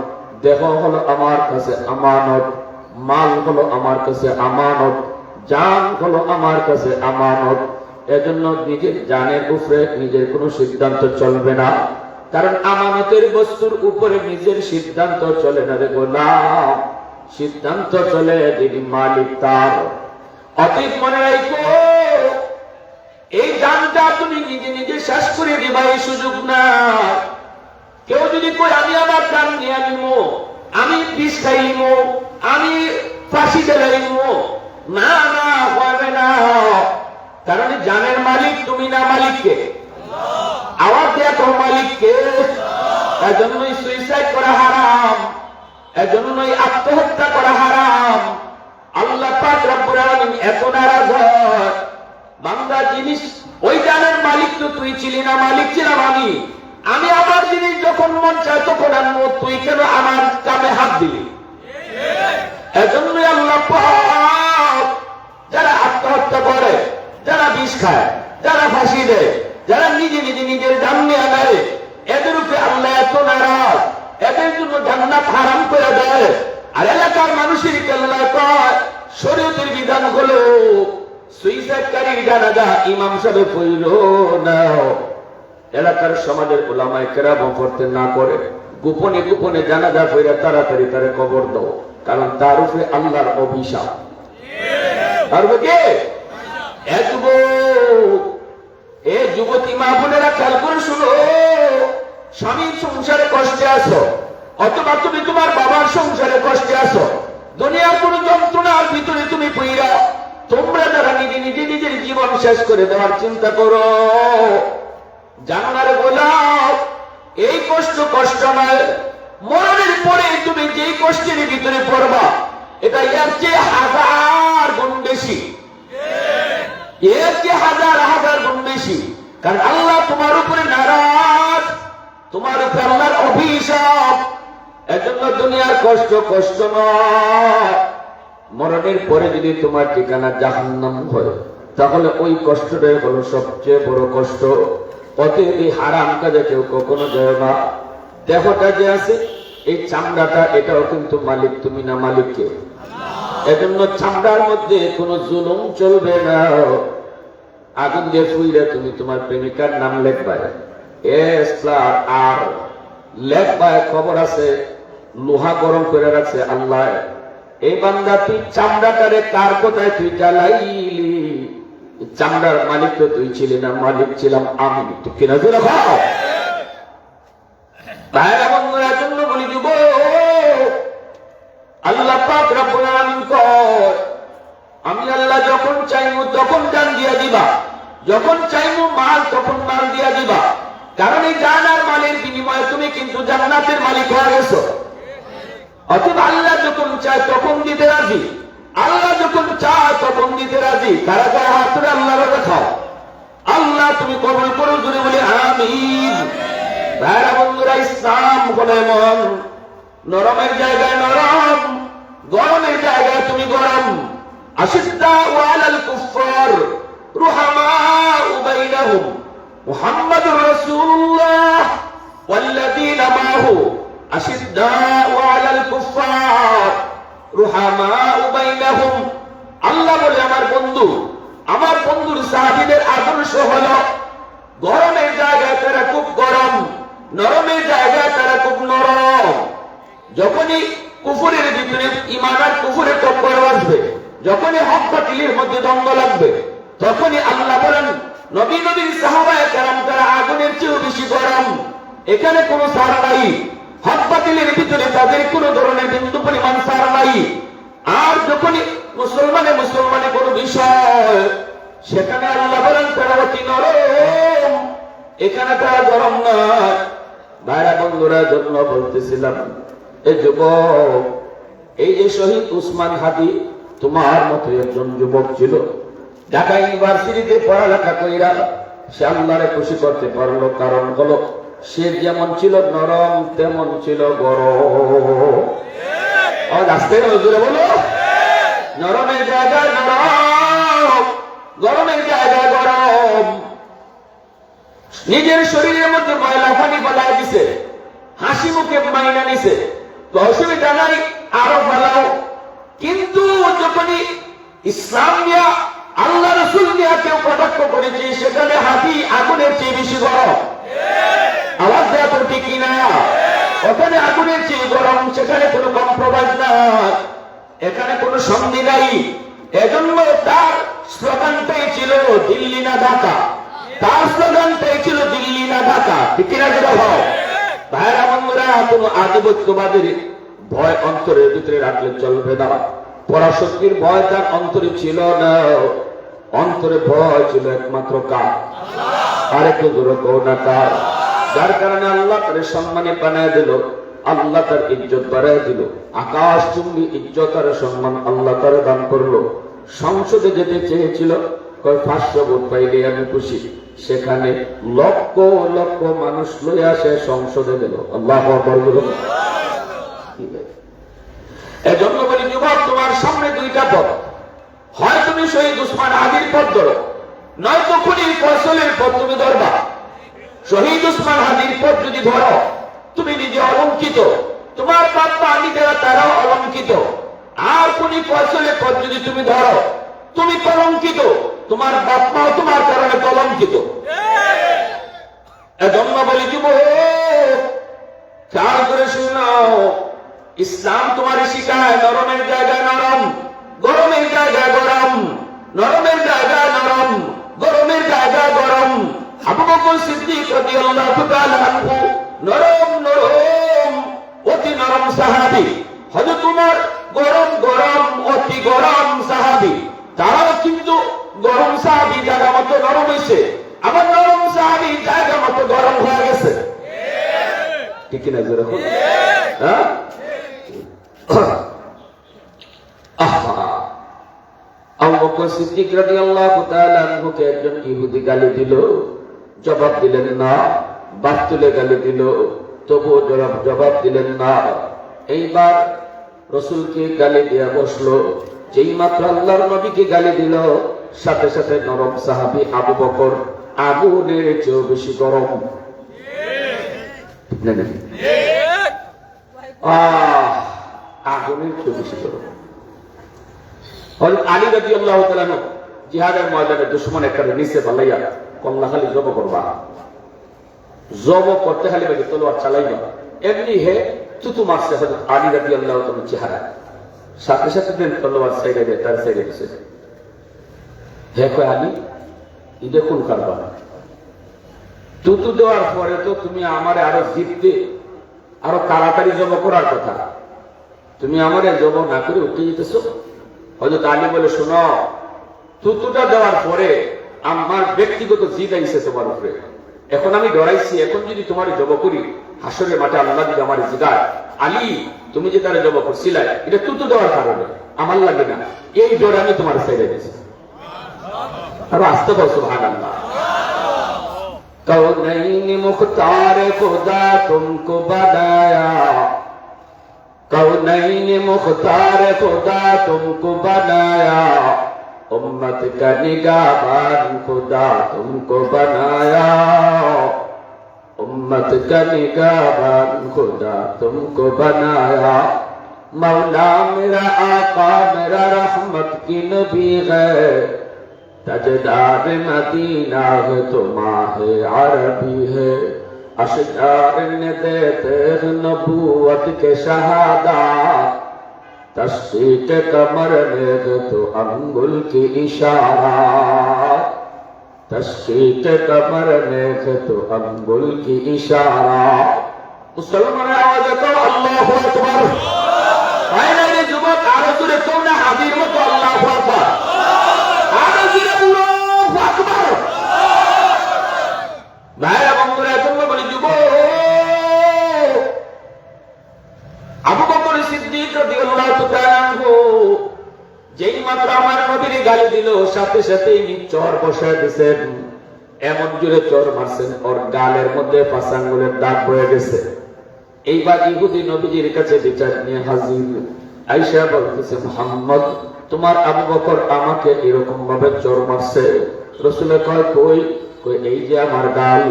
দেহ হলো আমার কাছে আমানত, মাল হলো আমার কাছে আমানত, জান হলো আমার কাছে আমানত। এজন্য নিজের জানের উপরে নিজের কোনো সিদ্ধান্ত চলবে না, কারণ আমানতের বস্তুর উপরে নিজের সিদ্ধান্ত চলে না রে গোলাম, সিদ্ধান্ত চলে যিনি মালিক তার। অতীত মনে রাখো, এই জানটা তুমি নিজে নিজে শেষ করে দিবা এই সুযোগ না। কেউ যদি কই আমি আমার জান নিয়ে নিবো, আমি বিষ খাইলিমো, আমি ফাঁসি দিলাইমো, না না হবে না। কারণ জানের মালিক তুমি না, মালিককে আওয়াজ দেয়া তো মালিককে। এজন্যই সুইসাইড করা হারাম, এজন্যই আত্মহত্যা করা হারাম। আল্লাহ পাক রব্বুল আলামিন এত নারাজ হয়, বান্দা জিনিস ওই জানের মালিক তো তুই ছিলি না, মালিক ছিলাম আমি। আমি আমার জিনিস যখন মন চায় তখন আনবো, তুই কেন আমার কামে হাত দিলি? এজন্যই আল্লাহ পাক যারা আত্মহত্যা করে, যারা বিষ খায়, যারা ফাঁসি দেয়, যারা নিজে নিজে নিজের জান নিয়ে নেয়, এদের উপরে আল্লাহ এত নারাজ, এদের জন্য জান্নাত হারাম করে দেয়। আর এলাকার মানুষের আল্লাহ কয়, শরীয়তের বিধান হলো সুইসাইডকারীর জানাজা ইমাম সাহেব পড়ল না, এলাকার সমাজের উলামায়ে কেরাম পড়তে না করে গোপনে গোপনে জানাজা পড়ে তাড়াতাড়ি তারে কবর দাও, কারণ তার উপরে আল্লাহর অভিশাপ। আর কে এ যুবতী মা বোনেরা খেয়াল করে শুনো, স্বামীর সংসারে কষ্টে আছো, অথবা তুমি তোমার বাবার সংসারে কষ্টে আছো, দুনিয়ার কোন যন্ত্রণার ভিতরে তুমি পইরা তোমরা যারা নিজে নিজে নিজের জীবন শেষ করে দেওয়ার চিন্তা করো, জান্নার গোলাপ এই কষ্ট কষ্ট নয়, মরণের পরে তুমি যেই কষ্টের ভিতরে পড়বা এটা এর চেয়ে হাজার গুণ বেশি, এর চেয়ে হাজার হাজার গুণ বেশি। কারণ আল্লাহ তোমার উপরে নারাজ, তোমার উপরে আল্লাহর অভিশাপ। এজন্য দুনিয়ার কষ্ট কষ্ট নয়, মরণের পরে যদি তোমার ঠিকানা জাহান্নাম হয় তাহলে ওই কষ্টটাই হলো সবচেয়ে বড় কষ্ট। অতএব হারাম কাজে কেউ কখনো যায় না। দেহটা যে আছে এই চামড়াটা, এটাও কিন্তু মালিক তুমি না, মালিককে। এজন্য চামড়ার মধ্যে কোনো জুলুম চলবে না। আগুন দিয়ে ফুইলে তুমি তোমার প্রেমিকার নাম লেখবা, আর লেখবা, খবর আছে লোহা গরম করে রাখছে আল্লাহ। এই বান্দা তুই চামড়াটারে কার কোথায় তুই জ্বালাইলি, চামড়ার মালিক তো তুই ছিলি না, মালিক ছিলাম আমি। তুই কিনা জোরে খাও ভাইরা বন্ধুরা। জন্য বলি দিব আল্লাহ পাক রব্বুল আলামিন কয়, আমি আল্লাহ যখন চাইবো তখন দান দিয়া দিবা, যখন চাইবো মাল তখন মাল দিয়া দিবা। কারণ এই জান আর মালের বিনিময়ে তুমি কিন্তু জান্নাতের মালিক হয়ে গেছো। অতএব আল্লাহ যখন চায় তখন দিতে রাজি, আল্লাহ যখন চায় তখন দিতে রাজি। কারা কারা হাত ধরে আল্লাহ খাও, আল্লাহ তুমি কবুল করো, জুড়ে বলি আমিন। ভাইরা বন্ধুরা, ইসলাম হলো এমন, নরমের জায়গায় নরম, গরমের জায়গায় তুমি গরম। আশিদ্দাউ আলাল কুফফার রুহামাউ বাইনাহুম মুহাম্মাদুর রাসূলুল্লাহ ওয়াল্লাযীনা মাআহু আশিদ্দাউ আলাল কুফফার রুহামাউ বাইনাহুম। আল্লাহ বলে আমার বন্ধু, আমার বন্ধুর সাহাবীদের আদর্শ হলো গরমের জায়গায় তারা খুব গরম, নরমের জায়গায় তারা খুব নরম। যখনই কুফরের ভিতরে ঈমান আর কুফরের টক্কর আসবে, যখনই হক বাতিলের মধ্যে দ্বন্দ্ব লাগবে, তখনই আল্লাহ বলেন নবী নবীর সাহাবায়ে কেরাম তারা আগুনের চেয়েও বেশি গরম। এখানে কোনো ছাড় নাই, হক বাতিলের ভিতরে তাদের কোনো ধরনের বিন্দু পরিমাণ ছাড় নাই। আর যখনই মুসলমানে কোনো বিষয়, সেখানে আল্লাহ বলেন তারা অতি নরম, এখানে তারা গরম না। ভাইরা বন্ধুরা, জন্য বলতেছিলাম এই যুবক, এই যে শহীদ উসমান হাদি তোমার মতো একজন যুবক ছিল, ঢাকা ইউনিভার্সিটিতে পড়ালেখা কইরা সে আল্লাহরে খুশি করতে পারলো। কারণ হলো সে যেমন ছিল নরম তেমন ছিল গরম। আসতে জোরে বলো, নরমের জায়গায় নরম, গরমের জায়গায় গরম। নিজের শরীরের মধ্যে ময়লা পানি ফেলায় দিছে, হাসি মুখে মাইনা নিছে, তো অসুবিধা নাই, আরো ফেলাও। কিন্তু যখনই ইসলাম নিয়ে আল্লাহ রাসূল নিয়ে কেউ কটাক্ষ করেছে, সেখানে হাতি আগুনের চেয়ে বেশি গরম। আওয়াজ দেওয়া তো ঠিক কিনা? ওখানে আগুনের চেয়ে গরম, সেখানে কোনো কম্প্রোমাইজ নাই, এখানে কোনো সন্ধি নাই। এজন্য তার স্লোগানটাই ছিল দিল্লি না ঢাকা, তার স্লোগানটাই ছিল দিল্লি না ঢাকা। ঠিক কিনা? যেটা হয় ভাইরা বন্ধুরা, কোনো আধিপত্যবাদের ভয় অন্তরের ভিতরে রাখলে চলবে না। পরাশক্তির ভয় তার অন্তরে ছিল না, অন্তরে ভয় ছিল একমাত্র কার? আরেকটু জোরে কও না কার? যার কারণে আল্লাহ তার সম্মানে বানায় দিল, আল্লাহ তার ইজ্জত বাড়ায় দিল, আকাশ চুম্বি ইজ্জত আর সম্মান আল্লাহ তার দান করলো। সংসদে যেতে চেয়েছিল, 500 ভোট পাইলে আমি খুশি, সেখানে লক্ষ লক্ষ মানুষ লইয়া সে সংসদে গেল। আল্লাহু আকবার বলো। এজন্য বলি যুবক, তোমার সামনে দুইটা পথ, হয় তুমি শহীদ উসমান হাদির পথ ধরো, নয়তো খুনির ফয়সালের পথ তুমি ধরবা। শহীদ উসমান হাদির পথ যদি ধরো, তুমি নিজে অলঙ্কিত, তোমার বাপ মা নিজেরা তারাও অলঙ্কিত। আর খুনি ফয়সালের পথ যদি তুমি ধরো, তুমি কলঙ্কিত, তোমার বাপ মাও তোমার কারণে কলঙ্কিত। এজন্য বলি যুবক, খেয়াল করে শুনাও, ইসলাম তোমার শিখায় নরমের জায়গায় নরম, গরমের জায়গায় গরম, নরমের জায়গায় নরম, গরমের জায়গায় গরম। আবু বকর সিদ্দিক রাদিয়াল্লাহু তাআলা আনহু নরম নরম, অতি নরম সাহাবী। হযরত উমর গরম গরম অতি গরম সাহাবী, তারাও কিন্তু গরম সাহাবী জায়গা মতো নরম হয়েছে, আবার নরম সাহাবী জায়গা মতো গরম হয়ে গেছে। ঠিক কিনা যেরকম? হ্যাঁ, আবু বকর সিদ্দিক রাদিয়াল্লাহু তাআলা আনহুকে একজন ইহুদি গালি দিল, জবাব দিলেন না। বাস তুলে গালি দিল, তবুও জবাব দিলেন না। এইবার রসুলকে গালি দিয়া বসলো। যেই মাত্র আল্লাহর নবীকে গালি দিল, সাথে সাথে নরম সাহাবী আবু বকর আগুনের চেয়েও বেশি গরম। আগুনের চেয়েও বেশি গরম। হযরত আলী রাদিয়াল্লাহু তাআলা জিহাদের ময়দানে দুশমন একটা নিচে পালাইয়া কমলা খালি জব করবা, জব করতে খালি বাকি তলোয়ার চালাইবা, এমনি হে তুতু মারছে হযরত আলী রাদিয়াল্লাহু তাআলার চেহারা, সাথে সাথে তলোয়ার সাইডে দিয়ে তার সাইডে দিছে। হে কয় আলী, ঈদে কোন কারবা? তুতু দেওয়ার পরে তো তুমি আমারে আরো জিততে, আরো তাড়াতাড়ি জব করার কথা, তুমি আমারে জব না করে উঠে যেতেছো। হযরত আলী বলে, শোনো, তুতুটা দেওয়ার পরে আমার ব্যক্তিগত জিদ আইছে তোমার উপরে, এখন আমি ডরাইছি, এখন যদি তোমার জব করি হাসরের মাঠে আল্লাহ যদি আমার জিগায়, আলী তুমি যে তারা জব করছিলে এটা তুতু দেওয়ার কারণে, আমার লাগে না, এই ডরে আমি তোমার ছেড়ে দিয়েছি। আরো আসতে পারছো সুবহানাল্লাহ। কৌনৈন মুখতার খুদা তুমকো বানায়া, कौनैन मुख्तार खुदा तुमको बनाया, उम्मत का निगाहबान खुदा तुमको बनाया, उम्मत का निगाहबान खुदा तुमको बनाया। मौला मेरा आका मेरा रहमत की नबी है, ताजदार मदीना है तो माहे अरबी है, अशजार ने देते नबूवत के शहादा, तस्दीक कमर ने तो अंगुल की इशारा, तस्दीक कमर ने तो अंगुल की इशारा। मुसलमान आवाज तो अल्लाहु अकबर। फाइनली जुमत आरजुरे तुमने हाजिर मत अल्लाहु अकबर, आरजुरे अल्लाहु अकबर। भाईरा बंधुरा তোমরা বলি যুব আবু বকর সিদ্দিক রাদিয়াল্লাহু তাআলা আনহু যেই মাত্র আমার নবীর গালি দিল, সাথে সাথে তিনি চর বসায় দিয়েছেন, এমন জোরে চর মারছেন ওর গালের মধ্যে 5 আঙ্গুলের দাগ পড়ে গেছে। এইবার ইহুদি নবীজির কাছে বিচার নিয়ে হাজির। আয়েশা বলতেছে, মুহাম্মদ তোমার আবু বকর আমাকে এরকম ভাবে চর মারছে। রাসূল কয়, কই? কই এই যে আমার গাল,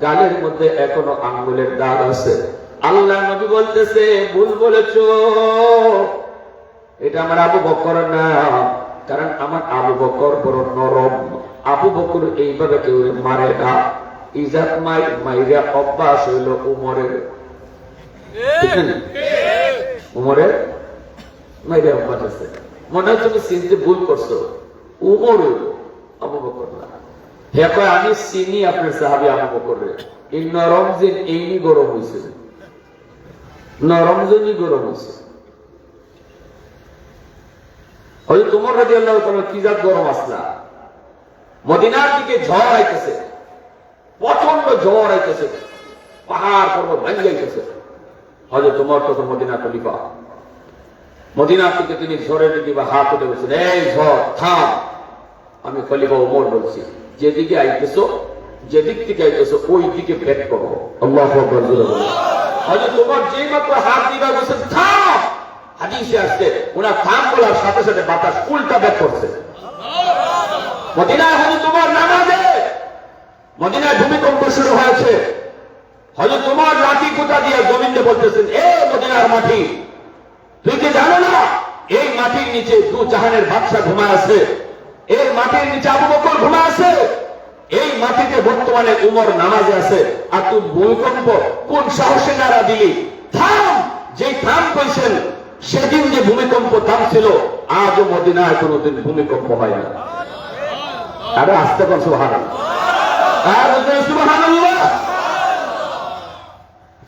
গালের মধ্যে এখনো আঙ্গুলের দাগ আছে। আল্লাহ নবী বলতেছে, ভুল বলেছো, এটা আমার আবু বকর না, কারণ আমার আবু বকর বড় নরম। আবু বকর এইভাবে কেউ মারে না, ইজাত মাইরা অভ্যাস হইল উমরের, উমরের মাইরা অভ্যাস আছে। মনে হয় তুমি চিনতে ভুল করছো, উমর হইল, আবু বকর না। হে কয়, আমি চিনি আপনার সাহাবী আবু বকরের, এই নরম জিন এই গরম হয়েছে, নরম জিনই গরম হয়েছে। হযরত ওমর রাদিয়াল্লাহু তাআলা কি জাত গরম আসলা, মদিনার দিকে ঝড় আইতেছে, প্রচন্ড ঝড় আইতেছে, পাহাড় পর্বত ভাঙে যাইতেছে। হযরত ওমর তো মদিনা খলিফা, মদিনা থেকে তিনি ঝড়ের দিকে হাত উঠে বলছেন, এই ঝড় থাম, আমি খলিফা ওমর বলছি, যেদিকে আইতেছো, যেদিক থেকে আইতেছো ওই দিকে ব্যাক করো। আল্লাহু আকবার। হযরত ওমর যেই মাত্র হাত দিবা বলছেন থাম, হাদিসে আসছে ওনার থাম বলার সাথে সাথে বাতাস উল্টা ব্যাক করছে। মদিনায় হযরত ওমর নামাজে, মদিনায় ভূমিকম্প শুরু হয়েছে। হযরত ওমর লাঠি কুটা দিয়ে জমিনে বলতেছেন, এ মদিনার মাটি, তুই কি জানো না এই মাটির নিচে দু জাহানের বাদশা ঘুমায় আছে, এই মাটির নিচে আবু বকর ঘুমায় আছে, এই মাটিতে বর্তমানে উমর নামাজে আছে, আর তুই ভূমিকম্প কোন সাহসে নারা দিলি? থাম। যেই থাম কইছেন, সেদিন যে ভূমিকম্প থামছিল, আজও মদিনায় কোনদিন ভূমিকম্প হয় না। আরে আসতে পার সুবহানাল্লাহ, আর সুবহানাল্লাহ।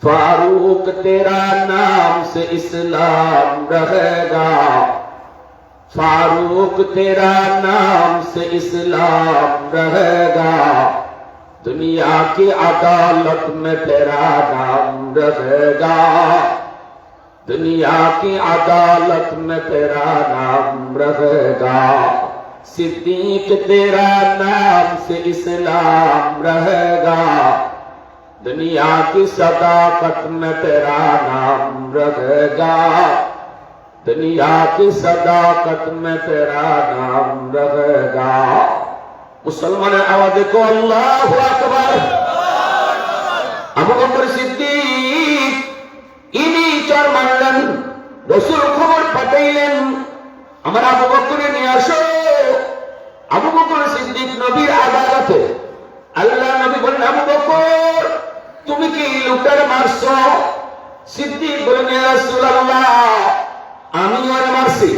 फारूक तेरा नाम से इस्लाम रहेगा, फारूक तेरा नाम से इस्लाम रहेगा, दुनिया की अदालत में तेरा नाम रहेगा, दुनिया की अदालत में तेरा नाम रहेगा, सिद्दीक तेरा नाम से इस्लाम रहेगा, दुनिया की सदाकत में तेरा नाम रहेगा, दुनिया की सदाकत में तेरा नाम रहेगा। मुसलमान आवाज को अल्लाहु अकबर। আবু বকর সিদ্দিক ইনি চর মারলেন, রাসূল খবর পাঠাইলেন আমার আবু বকরকে নিয়ে আসো। আবু বকর সিদ্দিক নবীর আদালতে, আল্লাহ নবী বলেন আবু বকর তুমি কি লোকটার মারছো? সিদ্দিক বলেন ইয়া রাসূলুল্লাহ আমি ওরে মারছি।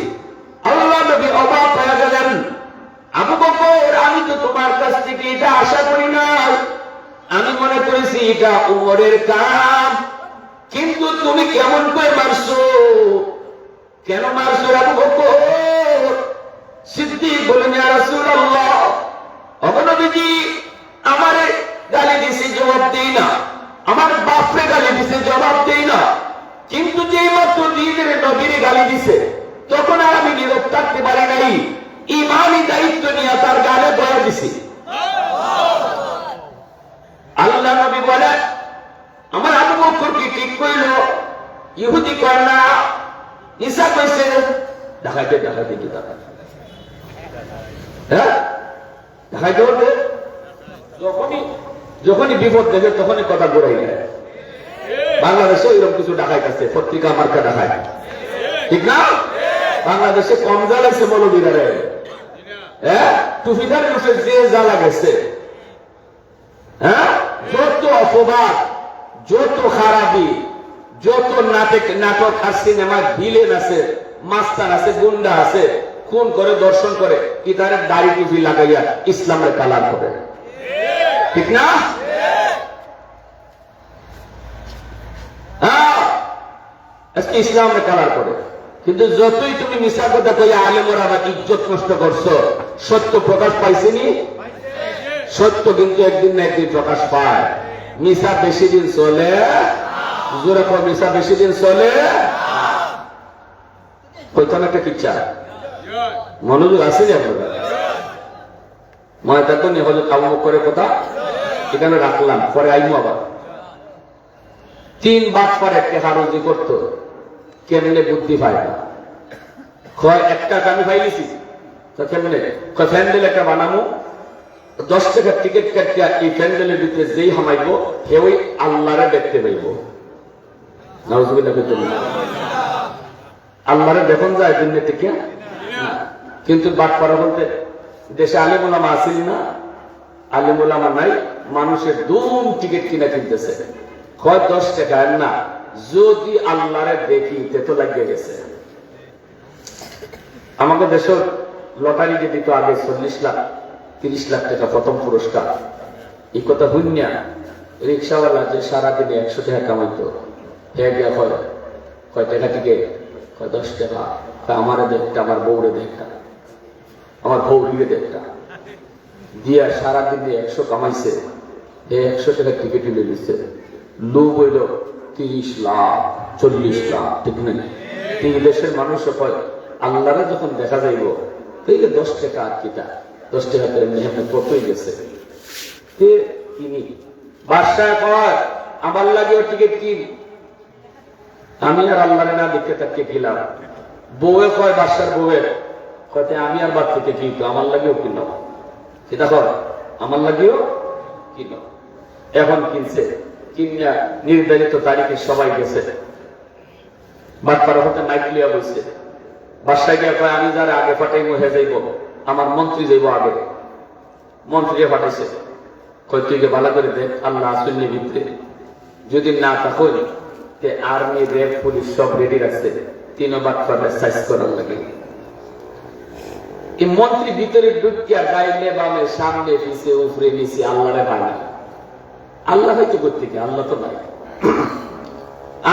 আল্লাহ নবী অবাক হয়ে গেলেন, আবু বকর আমি তো তোমার কাছ থেকে এটা আশা করি নাই, আমি মনে করেছি এটা উমরের কাম, কিন্তু তুমি কেমন করে মারছো, কেন মারছো আবু বকর? সিদ্দিক বলেন ইয়া রাসূলুল্লাহ ওগো নবীজি আমারে গালি দিছে জবাব দেই না, আমার বাপরে গালি দিছে জবাব দেই না, কিন্তু যেই মাত্র দিনের নবীরে গালি দিছে তখন আর আমি নীরব থাকতে পারি নাই, ইমানি দায়িত্ব নিয়ে তার গালে বয়া দিছি। আল্লাহ নবী বলে আমার আবু বকর কি ঠিক কইল? ইহুদি কয় না, ঈসা কইছে। দেখাইতে দেখাইতে কি দেখাই, হ্যাঁ দেখাইতে বলতে যখনই বিপদ দেখে তখনই কথা ঘুরাই যায়। বাংলাদেশে এরকম কিছু ডাকাইতেছে, পত্রিকা মার্কা ডাকায়, ঠিক না? বাংলাদেশে কম জ্বালাইছে মৌলবীরা, হ্যাঁ টুপিদার বসে যে জ্বালা গেছে, হ্যাঁ যত অপবাদ, যত খারাপি, যত নাটক আর সিনেমা ভিলেন আছে, মাস্তান আছে, গুন্ডা আছে, খুন করে দর্শন করে, ইতারে দাড়ি টুপি লাগাইয়া ইসলামের কালার করে, ঠিক না? হ্যাঁ আজকে ইসলামের কালার করে, কিন্তু যতই তুমি মিশা কথা কইয়া আলেমরা আমার ইজ্জত নষ্ট করছো, সত্য প্রকাশ পাইছেনি? সত্য কিন্তু একদিন না একদিন প্রকাশ পায়। মিশা বেশি দিন চলে, জোরে কর মিশা বেশি দিন চলে। কইতাম একটা কিচ্ছা, মনোযোগ আছে যে আপনারা মনে থাকতো নি? হজরত আবু বকরের কথা এখানে রাখলাম, পরে আইমু আবার। 3 বাদ পরে টাকা রুজি করতো, কেমনে বুদ্ধি পায় না, কয় একটা আমি পাইলিছি, কেমনে কয় ফ্যান্ডেল একটা বানামো, 10 টাকার টিকিট কাটিয়া এই ফ্যান্ডেলের ভিতরে যেই হামাইবো হে ওই আল্লাহরে দেখতে পাইব। নাউজুবিল্লাহ, আল্লাহরে দেখুন যায় দুনিয়া থেকে, কিন্তু বাদ পড়া বলতে দেশে আলেম ওলামা আসেনি না, আলেম ওলামা নাই, মানুষের দুম টিকিট কিনা কিনতেছে, হয় 10 টাকা না, যদি আল্লাহরে দেখি তে তো লাগিয়ে গেছে। আমাকে দেশের লটারি যে দিত আগে 40 লাখ 30 লাখ টাকা প্রথম পুরস্কার, এই কথা হুইনা রিক্সাওয়ালা যে সারাদিনে 100 টাকা কামাইতো, গিয়া কয় টাকা টিকিট, কয় 10 টাকা, আমারে দেখটা, আমার বউরে দেখটা, আমার বউরিয়ে দেখটা দিয়া সারাদিনে 100 কামাইছে, 100 টাকা টিকিট নিয়ে দিচ্ছে। লোভ হইল 30 লাখ 40 লাখ, ঠিক না? তিন দেশের মানুষ আল্লাহরে যখন দেখা যাইব, এই যে 10 টাকা আর কিটা, 10 টাকা মেহনত কতই গেছে। বাদশাহ কয় আমার লাগেও টিকিট কিন, আমি আর আল্লাহরে না দেখতে তাকে কিনলাম। বউয়ে কয় বাদশার বউয়ের কয়তে আমি আর বাদ থেকে কিনতো, আমার লাগেও কিনল, সেটা কর আমার লাগেও কিনল। এখন কিনছে, কিনিয়া নির্ধারিত তারিখে সবাই গেছে, বাদ পারা হতে নাইট লিয়া বলছে। বাদশাহ গিয়া কয় আমি যারা আগে পাঠাইব হে যাইব, আমার মন্ত্রী যাইব আগে। মন্ত্রী পাঠাইছে, কয় তুই ভালো করে দেখ আল্লাহ আসুননি ভিতরে, যদি না থাকুন আর্মি রেড পুলিশ সব রেডি রাখছে, 3 বাদ পাবে সাইজ করার লাগে। এই মন্ত্রী ভিতরে ঢুকিয়া গাইলে বামে সামনে পিছে উপরে নিচে আল্লাহরে পায় না। আল্লাহ হয়তো করতে কি, আল্লাহ তো নাই।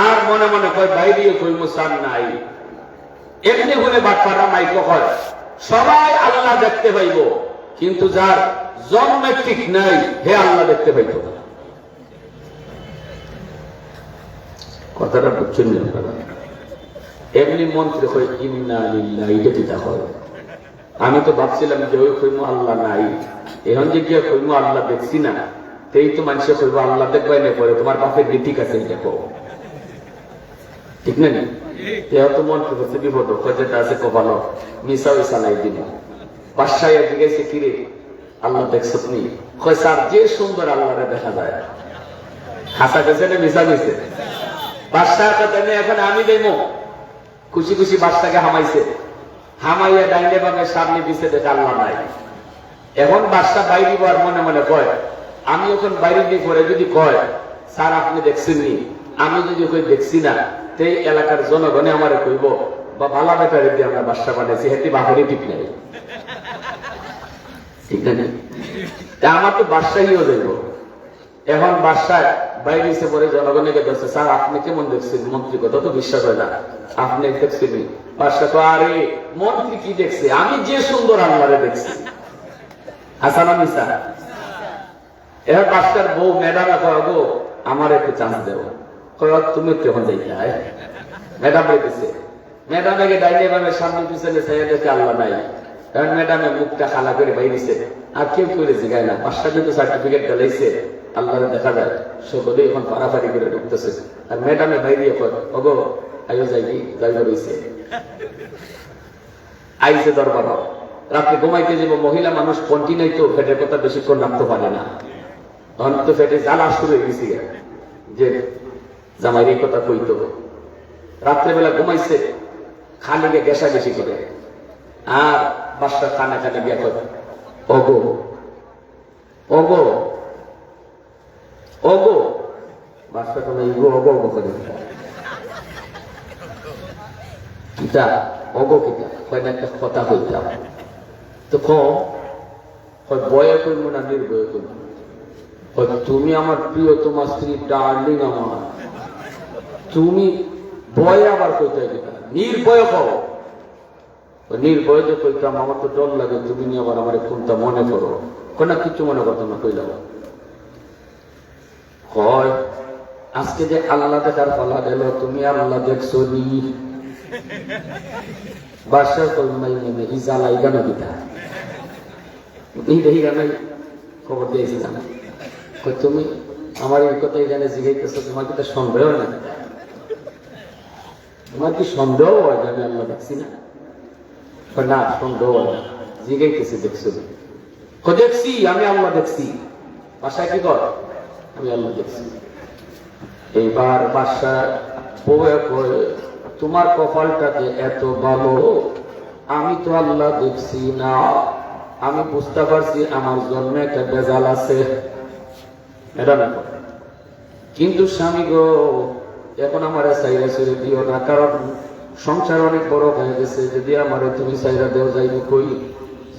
আর মনে মনে কয় বাইরে কই মুসান নাই। এমনি হলে বাটপাড়া মাইক হয় সবাই আল্লাহ দেখতে পাইব, কিন্তু যার জন্মে ঠিক নাই হে আল্লাহ দেখতে পাইত না। কথাটা বুঝছেন না আপনারা? এমনি মন্ত্রে হয় ইন্না লিল্লাহি, এটা কিতা হয়? আমি তো ভাবছিলাম যে ওই কইমো আল্লাহ নাই, এখন যে গিয়ে কইমো আল্লাহ দেখছি না, সেই তো মানুষে কইব আল্লাহ দেখবাই না পরে তোমার বাপের নীতি আছে দেখো, ঠিক না? এও তো মন্ত্র করছে বিপদ, যেটা আছে কপালো মিশা ওই চালাই দিন। বাদশাহ জিজ্ঞাসা কিরে আল্লাহ দেখছো তুমি? কয় স্যার যে সুন্দর আল্লাহরে দেখা যায়। হাসা গেছে না মিশা গেছে? বাদশাহ কথা নেই, এখন আমি দেবো। খুশি খুশি বাদশাকে হামাইছে, হামাইয়া ডাইনে বামে সামনে পিছে দেখে আল্লাহ নাই। এখন বাদশাহ বাইরে আর মনে মনে কয় আমি এখন বাইরে দিয়ে করে যদি কয় স্যার আপনি দেখছেননি, আমি যদি কই দেখছি না, সেই এলাকার জনগণে আমারে কইব বা ভালা বেটারে দিয়ে আমরা বাদশাহ বানাইছি, হেঁটে বাপেরই ঠিক নাই, ঠিক না? আমার তো বাদশাহীও দেব। এখন বাদশাহ বাইরে এসে পরে জনগণকে বলছে স্যার আপনি কেমন দেখছেন? মন্ত্রী কথা তো বিশ্বাস হয় না, আপনি দেখছেন? বাদশাহ তো আরে মন্ত্রী কি দেখছে, আমি যে সুন্দর আল্লাহরে দেখছি। হাসানা মিসা? এবার বাদশার বউ ম্যাডামে কয় গো আমার একটু চান্স দেব। তুমি কেমন যাই ম্যাডাম রেখেছে, ম্যাডামকে ডাইনে বামে সামনে পিছনে চাইয়া দেখে আল্লাহ নাই। কারণ ম্যাডামে মুখটা খালা করে বাইরেছে, আর কেউ করে জিগায় না। বাদশা কিন্তু সার্টিফিকেট দিলাইছে আল্লাহরে দেখা যায়, সকলে এখন পারাপারি করে ঢুকতেছে। আর ম্যাডামে বাইরে ওগো আইও যাইবি যাইব রয়েছে, আইসে দরবার হোক। রাত্রে ঘুমাইতে যাব, মহিলা মানুষ কন্টিনিউ তো ফেটের কথা বেশিক্ষণ রাখতে পারে না, তখন তো ফেটে জ্বালা শুরু হয়ে গেছি যে জামাইয়ের এই কথা কইতো। রাত্রেবেলা ঘুমাইছে, খালিকে গেসা গেসি করে, আর বাসার কানে কানে গিয়া কয় ওগো ওগো ওগো। বাসা কোনো ইগো ওগো ওগো করে কিতা ওগো কিতা কয় না একটা কথা হইতাম তো কয় বয়ে করবো না নির্বয়ে করবো। তুমি আমার প্রিয়, তোমার স্ত্রী ডার্লিং আমার, তুমি বয়ে আবার কইতে গেলা নির্ভয় কও। নির্ভয় যে কইতাম আমার তো ডর লাগে, তুমি নিয়ে আবার আমার কোনটা মনে করো। কোনা কিছু মনে করতো না, কইলাম কয় আজকে যে আল্লাহ দেখার পালা গেল, তুমি আল্লাহ দেখছো নি? বাসা কলমাই নেমে ইজালাই গানো দিতা এই গানে খবর দিয়েছি জানা। তুমি আমার এই কথা এই গানে জিগাইতেছো, তোমার কি সন্দেহ না? তোমার কি সন্দেহ হয় যে আমি আল্লাহ দেখছি না? না সন্দেহ হয় না, জিগাইতেছি দেখছো? দেখছি, আমি আল্লাহ দেখছি। বাসায় কি কর? আমি আল্লাহ দেখছি। এইবার বাসা বউয়ে কয় তোমার কপালটাকে এত ভালো, আমি তো আল্লাহ দেখছি না, আমি বুঝতে পারছি আমার জন্মে একটা বেজাল আছে। এটা না কিন্তু স্বামী গো এখন আমার সাইরা ছেড়ে দিও না, কারণ সংসার অনেক বড় হয়ে গেছে, যদি আমারে তুমি সাইরা দেও যাইবো কই?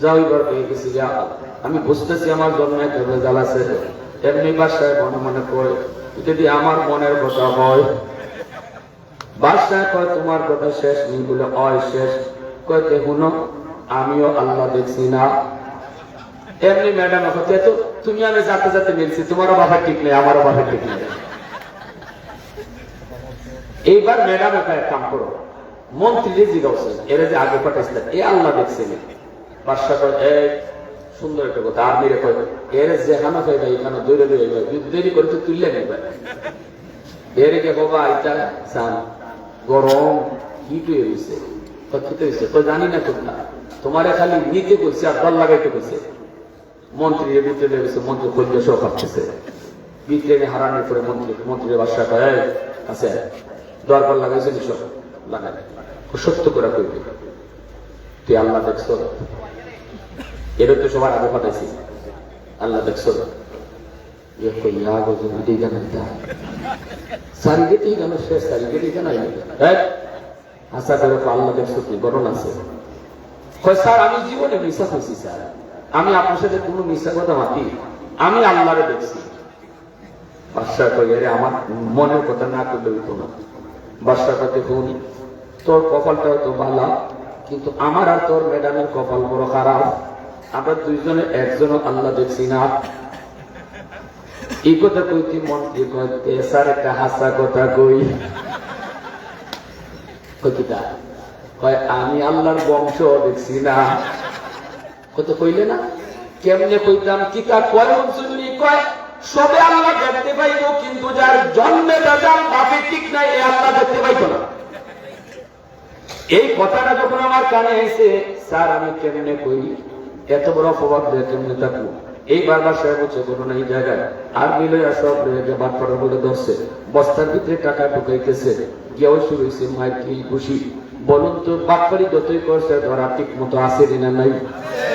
যাও এবার পেয়ে গেছি, আমি বুঝতেছি আমার জন্মে একটা বেজাল আছে। এমনি বাসায় মনে মনে কয় যদি আমার মনের কথা হয়, বাসায় কয় তোমার কথা শেষ নেই বলে অয় শেষ। কয় দেখুন আমিও আল্লাহ দেখছি না। এমনি ম্যাডাম তো তুমি আমি যাতে যাতে মিলছি, তোমারও বাপের ঠিক নেই, আমারও বাপের ঠিক নেই। এইবার ম্যাডাম একটা কাম করো, মন্ত্রী জিজ্ঞাসা এরা যে আগে পাঠাইছিল এ আল্লাহ দেখছেন। বাদশা কয় এই সুন্দর একটা কথা, আর মেরে কয় এর যেখানে পাইবা এখানে দৌড়ে দৌড়ে দেরি করে তো তুললে নেবে। এর কে বাবা এটা চান গরম হিট হয়ে গেছে, খেতে হয়েছে তো জানি না তোমরা, তোমারে খালি নিতে করছে আর দল লাগাইতে করছে। মন্ত্রীর ভিতরে গেছে, মন্ত্রী খোঁজে সব পাচ্ছে ভিতরে হারানোর পরে মন্ত্রীর বাদশা কয় আছে দরবার লাগাইছে সব লাগাই সত্য করে করবে। তুই আল্লাহ দেখছ? এটা তো সবার আগে পাঠাইছি, আল্লাহ দেখছ? আশা করে আল্লাহ দেখছো কি গঠন আছে? স্যার আমি জীবনে মিশা করছি স্যার, আমি আপনার সাথে কোনো মিশা কথা মাতি, আমি আল্লাহরে দেখছি। বাদশাহ কইয়া রে আমার মনের কথা না করলে হইতো না। বাদশাহ কাছে বোন তোর কপালটাও তো ভালো, কিন্তু আমার আর তোর ম্যাডামের কপাল বড় খারাপ। আমরা দুইজনে একজনও আল্লাহ দেখছি না। এই কথা কইতে মন্ত্রী কয় পেশার একটা হাসা কথা কই। কইতা কয় আমি আল্লাহর বংশ দেখছি না। কত কইলে না কেমনে কইতাম কি তা কয় শুনলি কয় সবে আল্লাহ দেখতে পাইব, কিন্তু যার জন্মে যার বাপে ঠিক নাই এ আল্লাহ দেখতে পাইতো না। এই কথাটা যখন আমার কানে এসে স্যার আমি কেমনে কই এত বড় অপবাদ দিয়ে কেমনে থাকবো। এইবার বাসায় বলছে কোনো না এই জায়গায় আর মিলে সব বাটপাড়া বলে ধরছে, বস্তার ভিতরে টাকা ঢুকাইতেছে, গিয়েও শুরু হয়েছে মায়ের কি খুশি। বলুন তো বাটপাড়ি যতই করছে ধরা ঠিক মতো আছে কিনা নাই?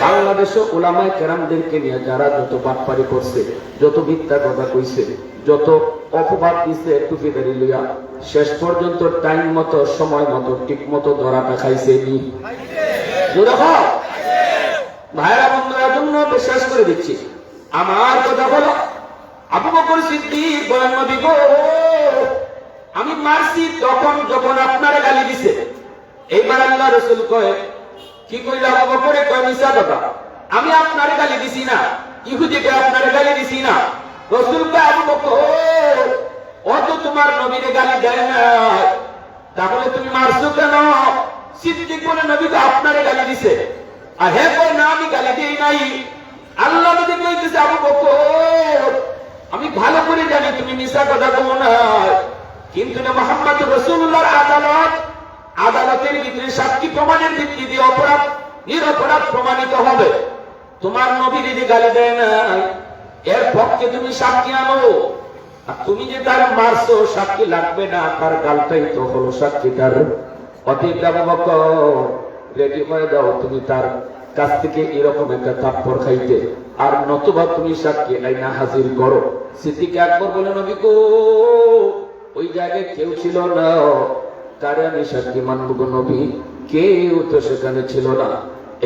বাংলাদেশে ওলামায়ে কেরামদেরকে নিয়ে যারা যত বাটপাড়ি করছে, যত মিথ্যা কথা কইছে, যত অপবাদ দিচ্ছে টুপিদারি লইয়া, শেষ পর্যন্ত টাইম মতো সময় মতো ঠিক মতো ধরাটা খাইছে নি? ভাইরা বন্ধুরা জন্য বিশ্বাস করে দিচ্ছি আমার কথা হলো আবু বকর সিদ্দিক বলেন নবী গো আমি মারছি তখন যখন আপনারা গালি দিছে। এইবার আল্লাহ রাসূল কয় কি কইলা আবু বকরে? কয় মিছা কথা, আমি আপনারে গালি দিছি না, ইহুদিকে আপনারে গালি দিছি না। রাসূল কয় আবু বকর ও তো তোমার নবীরে গালি দেয় না, তাহলে তুমি মারছো কেন? সিদ্দিক বলে নবী তো আপনারে গালি দিছে। আর হে কই না আমি গালি দিই নাই। আল্লাহ নবী কইতেছে আবু বকর আমি ভালো করে জানি তুমি মিছা কথা বলো না, কিন্তু না মুহাম্মদ রাসূলুল্লাহর আদালতের ভিতরে সাক্ষী প্রমাণের ভিত্তি দিয়ে অপরাধ নিরপরাধ প্রমাণিত হবে। তোমার নবী যদি গালি দেয় না এর পক্ষে তুমি সাক্ষী আনো, আর তুমি যে তার মারছো সাক্ষী লাগবে না, তার গালটাই তো হলো সাক্ষী। তার অতীত আবু বকর রেডি হয়ে যাও, তুমি তার কাছ থেকে এরকম একটা থাপ্পড় খাইতে, আর নতুবা তুমি সাক্ষী আইনা হাজির করো। সিদ্দিক আকবর বলে নবী গো ওই জায়গায় কেউ ছিল না, তারে আমি সাক্ষী মানব গো নবী? কেউ তো সেখানে ছিল না।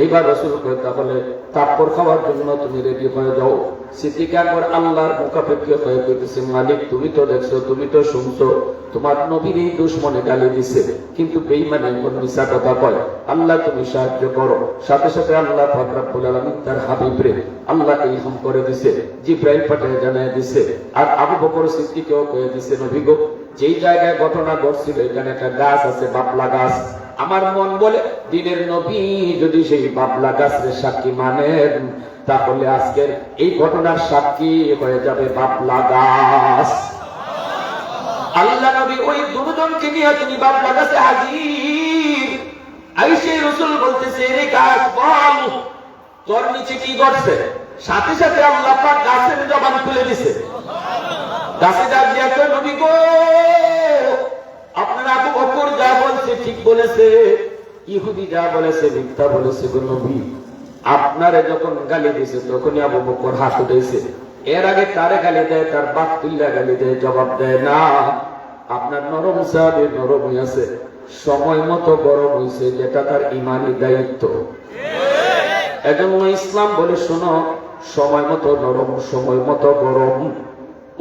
এইবার রাসূল কয় তাহলে থাপ্পড় খাওয়ার জন্য তুমি রেডি হয়ে যাও। সিদ্দিক আকবর আল্লাহর মুখাপেক্ষী হয়ে কইতেছে মালিক তুমি তো দেখছো, তুমি তো শুনছো, তোমার নবীর এই দুশমনে গালি দিছে, কিন্তু বেঈমানে কোন মিছা কথা কয়, আল্লাহ তুমি সাহায্য করো। সাথে সাথে আল্লাহ পাক রব্বুল আলামিন তার হাবিবরে আল্লাহ ইলহাম করে দিছে, জিবরাইল পাঠিয়ে জানায় দিছে। আর আবু বকর সিদ্দিককেও কয়ে দিছে নবী গো যেই জায়গায় ঘটনা ঘটছিল এখানে একটা গাছ আছে, বাবলা গাছ। আমার মন বলে দিনের নবী যদি সেই বাবলা গাছের সাক্ষী মানেন তাহলে আজকের এই ঘটনার সাক্ষী হয়ে যাবে বাবলা গাছ। আল্লাহ নবী ওই দুজনকে নিয়ে তিনি বাবলা গাছে হাজির। আইসে রাসূল বলতেছে রে গাছ বল তোর নিচে কি ঘটছে? সাথে সাথে আল্লাহ পাক গাছের জবান খুলে দিছে। গাছে ডাক দিয়া কয় নবী গো আপনার আবু বকর যা বলছে ঠিক বলেছে, ইহুদি যা বলেছে মিথ্যা বলেছে গো নবী। আপনারে যখন গালি দিয়েছে তখনই আবু বকর হাত উঠেছে, এর আগে তারে গালি দেয় তার বাপ তুল্লা গালি দেয়, জবাব দেয় না। আপনার নরম সাহাবী নরম হইয়াছে, সময় মতো গরম হইছে, যেটা তার ইমানি দায়িত্ব। এজন্য ইসলাম বলে শোনো সময় মতো নরম সময় মতো গরম।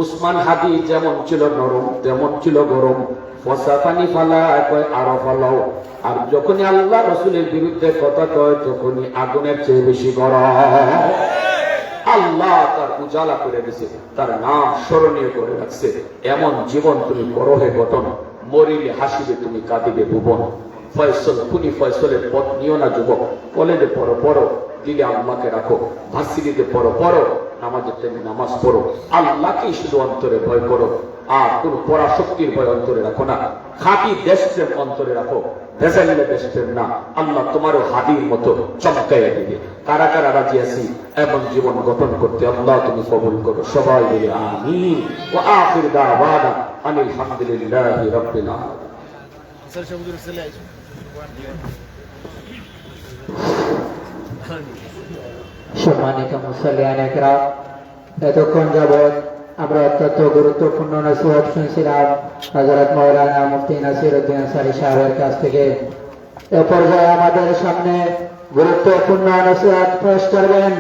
উসমান হাদি যেমন ছিল নরম তেমন ছিল গরম। ফসা পানি ফালা কয় আরো ফালাও, আর যখনই আল্লাহ রসুলের বিরুদ্ধে কথা কয় তখনই আগুনের চেয়ে বেশি গরম। আল্লাহ তার উজালা করে দিছে, তার নাম স্মরণীয় করে রাখছে। এমন জীবন তুমি করো হে গঠন, মরিলে হাসিবে তুমি কাঁদিবে ভুবন। ফয়সল খুনি ফয়সলের পথ নিও না যুবক, কলেজে পড়ো পড়ো, দিলে আল্লাহকে রাখো, ভার্সিটিতে পড়ো পড়ো, নামাজের টাইমে নামাজ পড়ো, আল্লাহকেই শুধু অন্তরে ভয় করো, আর কোন পরাশক্তির ভয় অন্তরে রাখো না। খাঁটি দেশপ্রেম অন্তরে রাখো, ভেজাইলে দেশপ্রেম না। আল্লাহ তোমারও হাদির মতো চমকাইয়া দিবে। কারা কারা রাজি আছি এমন জীবন গঠন করতে আল্লাহ তুমি কবুল করো। সবাই বলে আমিন। ওয়া আখির দাওয়ানা আনিল হামদুলিল্লাহি রাব্বিল আলামিন। সম্মানিত মুসল্লিয়ান একরাম, এতক্ষণ যাবৎ আমরা অত্যন্ত গুরুত্বপূর্ণ নসিহত শুনছিলাম হযরত মাওলানা মুফতি নাসিরউদ্দিন আনসারী সাহেবের কাছ থেকে। এ পর্যায়ে আমাদের সামনে গুরুত্বপূর্ণ নসিহত পেশ করবেন